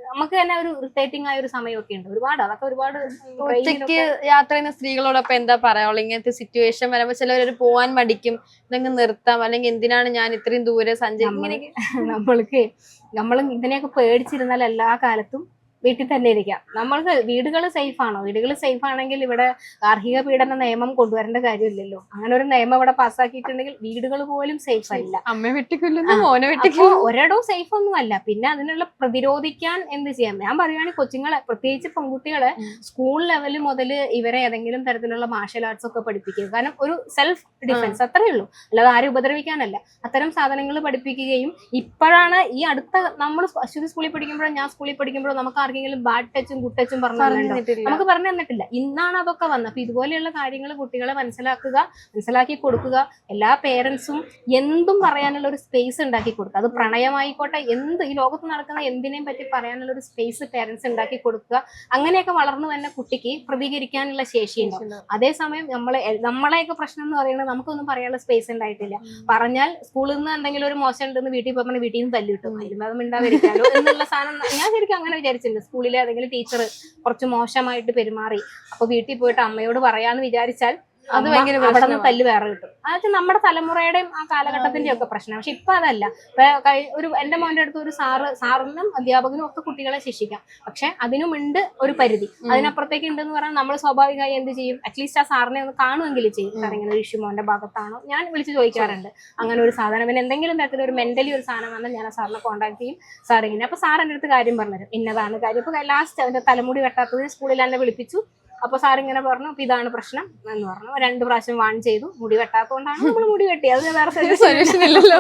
നമുക്ക് തന്നെ ഒരു ഇറിറ്റേറ്റിംഗ് ആയ ഒരു സമയമൊക്കെ ഉണ്ട് ഒരുപാട്. അതൊക്കെ ഒരുപാട് ഒറ്റയ്ക്ക് യാത്ര ചെയ്യുന്ന സ്ത്രീകളോടൊപ്പം എന്താ പറയാ, ഇങ്ങനത്തെ സിറ്റുവേഷൻ വരുമ്പോ ചിലവർ പോവാൻ മടിക്കും, ഇതങ്ങ് നിർത്താം, അല്ലെങ്കിൽ എന്തിനാണ് ഞാൻ ഇത്രയും ദൂരെ നമ്മൾക്ക് നമ്മൾ ഇതിനെയൊക്കെ പേടിച്ചിരുന്നാൽ എല്ലാ കാലത്തും വീട്ടിൽ തന്നെ ഇരിക്കാം. നമ്മൾക്ക് വീടുകൾ സേഫ് ആണോ? വീടുകൾ സേഫ് ആണെങ്കിൽ ഇവിടെ ഗാർഹിക പീഡന നിയമം കൊണ്ടുവരേണ്ട കാര്യമില്ലല്ലോ. അങ്ങനെ ഒരു നിയമം ഇവിടെ പാസ്സാക്കിയിട്ടുണ്ടെങ്കിൽ വീടുകൾ പോലും സേഫ് അല്ല. അമ്മ വെട്ടിക്കൊല്ലുന്നു, മോനെ വെട്ടിക്കൊല്ലുന്നു, ഒരിടവും സേഫ് ഒന്നും അല്ല. പിന്നെ അതിനുള്ള പ്രതിരോധിക്കാൻ എന്ത് ചെയ്യാം? ഞാൻ പറയുകയാണെങ്കിൽ കൊച്ചുങ്ങളെ, പ്രത്യേകിച്ച് പെൺകുട്ടികളെ സ്കൂൾ ലെവൽ മുതൽ ഇവരെ ഏതെങ്കിലും തരത്തിലുള്ള മാർഷൽ ആർട്സ് ഒക്കെ പഠിപ്പിക്കുക. കാരണം ഒരു സെൽഫ് ഡിഫൻസ് അത്രയേ ഉള്ളൂ, അല്ലാതെ ആരും ഉപദ്രവിക്കാനല്ല. അത്തരം സാധനങ്ങൾ പഠിപ്പിക്കുകയും ഇപ്പോഴാണ് ഈ അടുത്ത നമ്മൾ അശ്വതി സ്കൂളിൽ പഠിക്കുമ്പോഴോ ഞാൻ സ്കൂളിൽ പഠിക്കുമ്പോഴോ നമുക്ക് ആർക്കെങ്കിലും ബാഡ് ടച്ചും ഗുഡ് ടച്ചും പറഞ്ഞു നമുക്ക് പറഞ്ഞു തന്നിട്ടില്ല. ഇന്നാണ് അതൊക്കെ വന്നത്. അപ്പൊ ഇതുപോലെയുള്ള കാര്യങ്ങൾ കുട്ടികളെ മനസ്സിലാക്കി കൊടുക്കുക. എല്ലാ പേരൻസും എന്തും പറയാനുള്ള ഒരു സ്പേസ് ഉണ്ടാക്കി കൊടുക്കുക. അത് പ്രണയമായിക്കോട്ടെ, എന്ത് ഈ ലോകത്ത് നടക്കുന്ന എന്തിനേയും പറ്റി പറയാനുള്ള ഒരു സ്പേസ് പേരൻസ് ഉണ്ടാക്കി കൊടുക്കുക. അങ്ങനെയൊക്കെ വളർന്നു തന്നെ കുട്ടിക്ക് പ്രതികരിക്കാനുള്ള ശേഷി ഉണ്ടാവും. അതേസമയം നമ്മളെയൊക്കെ പ്രശ്നം എന്ന് പറയുന്നത് നമുക്കൊന്നും പറയാനുള്ള സ്പേസ് ഉണ്ടായിട്ടില്ല. പറഞ്ഞാൽ സ്കൂളിൽ നിന്ന് എന്തെങ്കിലും ഒരു മോശം ഉണ്ടെന്ന് വീട്ടിൽ പോയി വീട്ടിൽ നിന്ന് തല്ലിട്ടു, അതിലും അതും ഉണ്ടാവിരിക്കാലോ എന്നുള്ള സാധനം ഞാൻ ശരിക്കും അങ്ങനെ വിചാരിച്ചിട്ടുണ്ട്. സ്കൂളിലെ ഏതെങ്കിലും ടീച്ചർ കുറച്ച് മോശമായിട്ട് പെരുമാറി, അപ്പൊ വീട്ടിൽ പോയിട്ട് അമ്മയോട് പറയാന്ന് വിചാരിച്ചാൽ അത് ഭയങ്കര അവിടെ നിന്ന് തല്ല് വേറെ കിട്ടും. അതൊക്കെ നമ്മുടെ തലമുറയുടെയും ആ കാലഘട്ടത്തിന്റെ ഒക്കെ പ്രശ്നം. പക്ഷെ ഇപ്പൊ അതല്ല. ഒരു എന്റെ മോന്റെ അടുത്ത് ഒരു സാറിനും അധ്യാപകനും ഒക്കെ കുട്ടികളെ ശിക്ഷിക്കാം, പക്ഷെ അതിനുമുണ്ട് ഒരു പരിധി. അതിനപ്പുറത്തേക്ക് ഉണ്ടെന്ന് പറഞ്ഞാൽ നമ്മൾ സ്വാഭാവികമായി എന്ത് ചെയ്യും, അറ്റ്ലീസ്റ്റ് ആ സാറിനെ ഒന്ന് കാണുമെങ്കിലും ചെയ്യും. സാർ ഇങ്ങനെ ഒരു ഇഷ്യൂ മോന്റെ ഭാഗത്താണോ, ഞാൻ വിളിച്ച് ചോദിക്കാറുണ്ട്. അങ്ങനെ ഒരു സാധനം പിന്നെ എന്തെങ്കിലും തരത്തിൽ ഒരു മെന്റലി ഒരു സാധനം വന്നാൽ ഞാൻ ആ സാറിനെ കോൺടാക്ട് ചെയ്യും. സാർ ഇങ്ങനെ, അപ്പൊ സാർ എൻ്റെ അടുത്ത് കാര്യം പറഞ്ഞുതരും, ഇന്നതാണ് കാര്യം. ഇപ്പൊ ലാസ്റ്റ് അവന്റെ തലമുടി വെട്ടാത്തതിന് സ്കൂളിൽ എന്നെ വിളിപ്പിച്ചു. അപ്പൊ സാർ ഇങ്ങനെ പറഞ്ഞു, അപ്പൊ ഇതാണ് പ്രശ്നം എന്ന് പറഞ്ഞു. 2 പ്രാവശ്യം വാൺ ചെയ്തു. മുടി വെട്ടാത്തതുകൊണ്ടാണ് നമ്മൾ മുടി വെട്ടി, അത് വേറെ സൊല്യൂഷൻ ഇല്ലല്ലോ.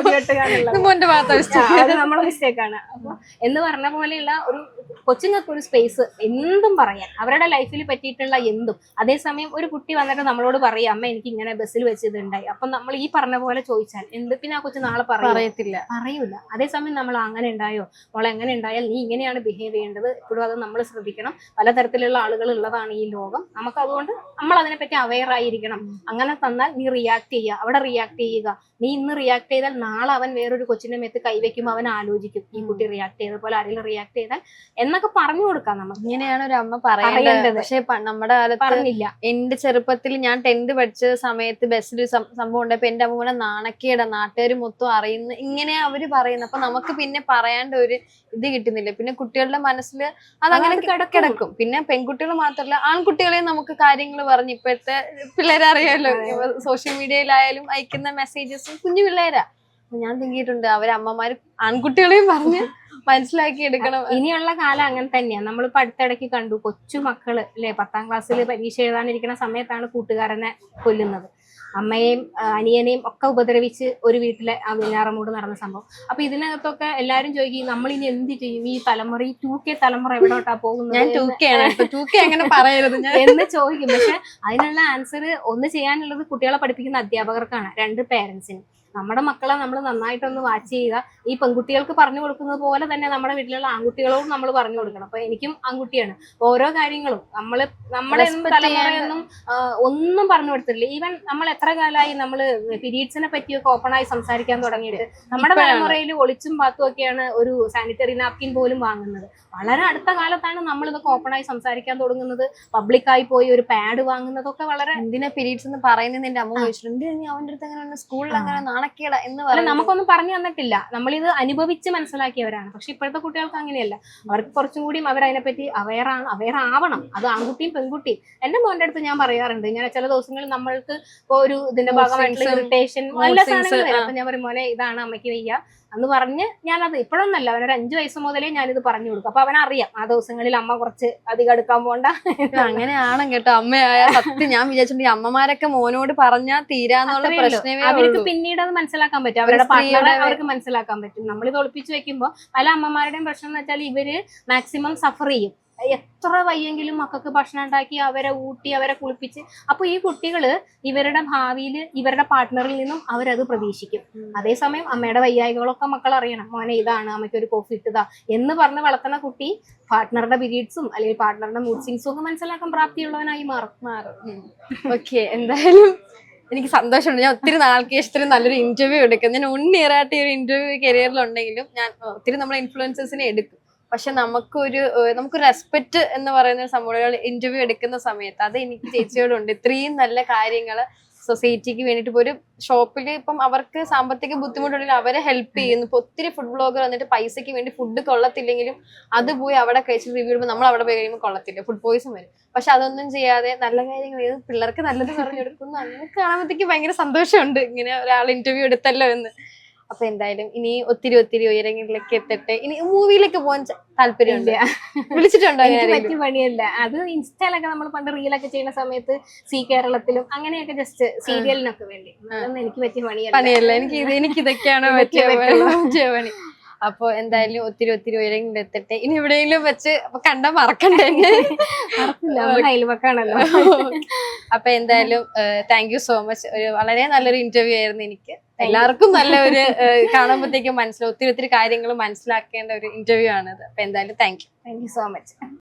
അത് നമ്മുടെ മിസ്റ്റേക്കാണ്. അപ്പൊ എന്ന് പറഞ്ഞ പോലെയുള്ള ഒരു കൊച്ചുങ്ങൾക്ക് ഒരു സ്പേസ് എന്തും പറയാൻ, അവരുടെ ലൈഫിൽ പറ്റിയിട്ടുള്ള എന്തും. അതേസമയം ഒരു കുട്ടി വന്നിട്ട് നമ്മളോട് പറയും, അമ്മ എനിക്ക് ഇങ്ങനെ ബസ്സിൽ വെച്ച് ഇതുണ്ടായി, അപ്പൊ നമ്മൾ ഈ പറഞ്ഞ പോലെ ചോദിച്ചാൽ എന്ത്, പിന്നെ ആ കൊച്ചു നാളെ പറയൂല. അതേസമയം നമ്മൾ അങ്ങനെ ഉണ്ടായോ മോളെ, എങ്ങനെ ഉണ്ടായാൽ നീ ഇങ്ങനെയാണ് ബിഹേവ് ചെയ്യേണ്ടത്, ഇപ്പോഴും അത് നമ്മൾ ശ്രദ്ധിക്കണം. പലതരത്തിലുള്ള ആളുകൾ ഉള്ളതാണ് ഈ ലോകം. നമുക്ക് അതുകൊണ്ട് നമ്മൾ അതിനെപ്പറ്റി അവെയർ ആയിരിക്കണം. അങ്ങനെ തന്നാൽ നീ റിയാക്ട് ചെയ്യുക, അവിടെ റിയാക്ട് ചെയ്യുക. നീ ഇന്ന് റിയാക്ട് ചെയ്താൽ നാളെ അവൻ വേറൊരു കൊച്ചിന്റെ മേത്ത് കൈവയ്ക്കുമ്പോൾ അവൻ ആലോചിക്കും, ഈ കുട്ടി റിയാക്ട് ചെയ്ത പോലെ ആരെങ്കിലും റിയാക്ട് ചെയ്താൽ എന്നൊക്കെ പറഞ്ഞു കൊടുക്കാം. നമുക്ക് ഇങ്ങനെയാണ് ഒരു അമ്മ പറയേണ്ടത്. പക്ഷെ നമ്മുടെ കാലത്ത് പറഞ്ഞില്ല. എന്റെ ചെറുപ്പത്തിൽ ഞാൻ 10th പഠിച്ച സമയത്ത് ബസ്സിൽ സംഭവം ഉണ്ടായപ്പോ എന്റെ അമ്മ നാണക്കേടാ, നാട്ടുകാർ മൊത്തം അറിയുന്നു, ഇങ്ങനെ അവര് പറയുന്നു. അപ്പൊ നമുക്ക് പിന്നെ പറയാണ്ട് ഒരു ഇത് കിട്ടുന്നില്ല. പിന്നെ കുട്ടികളുടെ മനസ്സിൽ അതങ്ങനെ കിടക്കും. പിന്നെ പെൺകുട്ടികൾ മാത്രമല്ല ആൺകുട്ടികളെയും നമുക്ക് കാര്യങ്ങൾ പറഞ്ഞ്, ഇപ്പോഴത്തെ പിള്ളേരെ അറിയാമല്ലോ, സോഷ്യൽ മീഡിയയിലായാലും അയക്കുന്ന മെസ്സേജസും കുഞ്ഞു പിള്ളേരാ. ഞാൻ തിങ്കിയിട്ടുണ്ട് അവരമ്മമാര് ആൺകുട്ടികളെയും പറഞ്ഞ് മനസ്സിലാക്കി എടുക്കണം. ഇനിയുള്ള കാലം അങ്ങനെ തന്നെയാണ്. നമ്മളിപ്പോ അടുത്തിടയ്ക്ക് കണ്ടു, കൊച്ചു മക്കള് അല്ലെ 10ാം ക്ലാസ്സിൽ പരീക്ഷ എഴുതാനിരിക്കുന്ന സമയത്താണ് കൂട്ടുകാരനെ കൊല്ലുന്നത്. അമ്മയെയും അനിയനെയും ഒക്കെ ഉപദ്രവിച്ച് ഒരു വീട്ടിലെ ആ വെഞ്ഞാറമൂട് നടന്ന സംഭവം. അപ്പൊ ഇതിനകത്തൊക്കെ എല്ലാരും ചോദിക്കും, നമ്മൾ ഇനി എന്ത് ചെയ്യും, ഈ തലമുറ, ഈ 2K തലമുറ എവിടോട്ടാ പോകുന്നത് എന്ന് ചോദിക്കും. പക്ഷെ അതിനുള്ള ആൻസർ ഒന്ന് ചെയ്യാനുള്ളത് കുട്ടികളെ പഠിപ്പിക്കുന്ന അധ്യാപകർക്കാണ്, 2 പേരൻസിന്. നമ്മുടെ മക്കളെ നമ്മൾ നന്നായിട്ടൊന്ന് വാച്ച് ചെയ്യുക. ഈ പെൺകുട്ടികൾക്ക് പറഞ്ഞു കൊടുക്കുന്നത് പോലെ തന്നെ നമ്മുടെ വീട്ടിലുള്ള ആൺകുട്ടികളോടും നമ്മൾ പറഞ്ഞു കൊടുക്കണം. അപ്പൊ എനിക്കും ആൺകുട്ടിയാണ്. ഓരോ കാര്യങ്ങളും നമ്മുടെ തലമുറയൊന്നും ഒന്നും പറഞ്ഞു കൊടുത്തിട്ടില്ല. ഈവൻ നമ്മൾ എത്ര കാലമായി നമ്മൾ പീരീഡ്സിനെ പറ്റിയൊക്കെ ഓപ്പണായി സംസാരിക്കാൻ തുടങ്ങിയിട്ട്. നമ്മുടെ തലമുറയിൽ ഒളിച്ചും പാത്തും ഒക്കെയാണ് ഒരു സാനിറ്ററി നാപ്കിൻ പോലും വാങ്ങുന്നത്. വളരെ അടുത്ത കാലത്താണ് നമ്മൾ ഇതൊക്കെ ഓപ്പണായി സംസാരിക്കാൻ തുടങ്ങുന്നത്. പബ്ലിക്കായി പോയി ഒരു പാഡ് വാങ്ങുന്നതൊക്കെ വളരെ. എന്തിനാ പീരീഡ്സ് എന്ന് പറയുന്നത് എന്റെ അമ്മ ചോദിച്ചിട്ടുണ്ട്. അവന്റെ അടുത്ത് എങ്ങനെ സ്കൂളിൽ അങ്ങനെ നാണക്കേട എന്ന് അല്ല പറയുന്നത് നമുക്കൊന്നും പറഞ്ഞു തന്നിട്ടില്ല, നമ്മളിത് അനുഭവിച്ച് മനസ്സിലാക്കിയവരാണ്. പക്ഷെ ഇപ്പോഴത്തെ കുട്ടികൾക്ക് അങ്ങനെയല്ല. അവർക്ക് കുറച്ചും കൂടിയും അവരതിനെപ്പറ്റി അവെയർ ആവണം. അത് ആൺകുട്ടിയും പെൺകുട്ടിയും. എന്റെ മോന്റെ അടുത്ത് ഞാൻ പറയാറുണ്ട്, ഇങ്ങനെ ചില ദിവസങ്ങളിൽ നമ്മൾക്ക് ഇപ്പൊ ഒരു ഇതിന്റെ ഭാഗമായിട്ടുള്ള ഇറിറ്റേഷൻ നല്ല സാധനങ്ങൾ വരും. അപ്പൊ ഞാൻ പറയും മോനെ ഇതാണ് അമ്മയ്ക്ക് വയ്യ എന്ന് പറഞ്ഞ് ഞാനത് ഇപ്പോഴൊന്നല്ല, അവനൊരു 5 വയസ്സ് മുതലേ ഞാനിത് പറഞ്ഞു കൊടുക്കും. അപ്പൊ അവനറിയാം ആ ദിവസങ്ങളിൽ അമ്മ കുറച്ച് അധികം എടുക്കാൻ പോണ്ട. അങ്ങനെയാണ് കേട്ടോ അമ്മയായ സത്യം. ഞാൻ വിചാരിച്ചിട്ടുണ്ട് അമ്മമാരൊക്കെ മോനോട് പറഞ്ഞാൽ തീരാന്നുള്ള പ്രശ്നമേ അവർക്ക് പിന്നീട് അത് മനസ്സിലാക്കാൻ പറ്റും, അവരുടെ പാർട്ട്ണറെ അവർക്ക് മനസ്സിലാക്കാൻ പറ്റും. നമ്മളിത് ഒളിപ്പിച്ച് വെക്കുമ്പോൾ പല അമ്മമാരുടെയും പ്രശ്നം എന്ന് വെച്ചാൽ ഇവര് മാക്സിമം സഫർ ചെയ്യും. എത്ര വയ്യെങ്കിലും മക്കൾക്ക് ഭക്ഷണം ഉണ്ടാക്കി അവരെ ഊട്ടി അവരെ കുളിപ്പിച്ച്, അപ്പൊ ഈ കുട്ടികള് ഇവരുടെ ഭാവിയിൽ ഇവരുടെ പാർട്ട്ണറിൽ നിന്നും അവരത് പ്രതീക്ഷിക്കും. അതേസമയം അമ്മയുടെ വയ്യായികളൊക്കെ മക്കൾ അറിയണം, മോനെ ഇതാണ് അമ്മയ്ക്ക് ഒരു കോഫി ഇട്ടതാ എന്ന് പറഞ്ഞ് വളർത്തുന്ന കുട്ടി പാർട്ട്ണറുടെ പീരീഡ്സും അല്ലെങ്കിൽ പാർട്ട്ണറുടെ മൂഡ് സ്വിങ്സും ഒക്കെ മനസ്സിലാക്കാൻ പ്രാപ്തിയുള്ളവനായി മാറും. ഓക്കെ, എന്തായാലും എനിക്ക് സന്തോഷമുണ്ട്. ഞാൻ ഒത്തിരി നാൾക്ക് ശേഷം ഇത്രയും നല്ലൊരു ഇന്റർവ്യൂ എടുക്കും. ഞാൻ 1 year ആയിട്ട് ഈ ഒരു ഇന്റർവ്യൂ കരിയറിലുണ്ടെങ്കിലും ഞാൻ ഒത്തിരി നമ്മളെ ഇൻഫ്ലുവൻസേഴ്സിനെ എടുക്കും. പക്ഷെ നമുക്ക് റെസ്പെക്ട് എന്ന് പറയുന്ന സംഭവങ്ങൾ ഇന്റർവ്യൂ എടുക്കുന്ന സമയത്ത് അത് എനിക്ക് ചേച്ചിയോടുണ്ട്. ഇത്രയും നല്ല കാര്യങ്ങൾ സൊസൈറ്റിക്ക് വേണ്ടിയിട്ട് ഇപ്പോൾ ഒരു ഷോപ്പിൽ ഇപ്പം അവർക്ക് സാമ്പത്തിക ബുദ്ധിമുട്ടുണ്ടെങ്കിൽ അവരെ ഹെൽപ്പ് ചെയ്യുന്നു. ഇപ്പൊ ഒത്തിരി ഫുഡ് ബ്ലോഗർ വന്നിട്ട് പൈസക്ക് വേണ്ടി ഫുഡ് കൊള്ളത്തില്ലെങ്കിലും അത് പോയി അവിടെ കഴിച്ചിട്ട് റിവ്യൂ ചെയ്യുമ്പോൾ നമ്മൾ അവിടെ പോയി കഴിയുമ്പോൾ കൊള്ളത്തില്ല, ഫുഡ് പോയിസൺ വരും. പക്ഷെ അതൊന്നും ചെയ്യാതെ നല്ല കാര്യങ്ങൾ ചെയ്ത് പിള്ളേർക്ക് നല്ലത് പറഞ്ഞു കൊടുക്കുന്നു. നമുക്ക് കാണുമ്പോഴത്തേക്ക് ഭയങ്കര സന്തോഷമുണ്ട് ഇങ്ങനെ ഒരാൾ ഇന്റർവ്യൂ എടുത്തല്ലോ എന്ന്. അപ്പൊ എന്തായാലും ഇനി ഒത്തിരി ഉയരങ്ങളിലേക്ക് എത്തട്ടെ. ഇനി മൂവിയിലേക്ക് പോകാൻ താല്പര്യമുണ്ട്. വിളിച്ചിട്ടുണ്ടോ? എനിക്ക് പറ്റിയ പണിയല്ല അത്. ഇൻസ്റ്റയിലൊക്കെ നമ്മൾ പണ്ട് റീലൊക്കെ ചെയ്യുന്ന സമയത്ത് സി കേരളത്തിലും അങ്ങനെയൊക്കെ ജസ്റ്റ് സീരിയലിനൊക്കെ വേണ്ടി, അതൊന്നും എനിക്ക് പറ്റിയ പണിയല്ല. എനിക്ക് ഇതൊക്കെയാണ് പറ്റിയ പണി. അപ്പൊ എന്തായാലും ഒത്തിരി ഉയരങ്ങളിൽ എത്തട്ടെ. ഇനി എവിടെയെങ്കിലും വെച്ച് കണ്ടാ മറക്കണ്ടേ? അയൽവക്കാണല്ലോ. അപ്പൊ എന്തായാലും താങ്ക് യു സോ മച്ച്. ഒരു വളരെ നല്ലൊരു ഇന്റർവ്യൂ ആയിരുന്നു. എനിക്ക് എല്ലാവർക്കും നല്ലൊരു കാണുമ്പോഴത്തേക്കും ഒത്തിരി കാര്യങ്ങൾ മനസ്സിലാക്കേണ്ട ഒരു ഇന്റർവ്യൂ ആണത്. അപ്പൊ എന്തായാലും താങ്ക് യു സോ മച്ച്.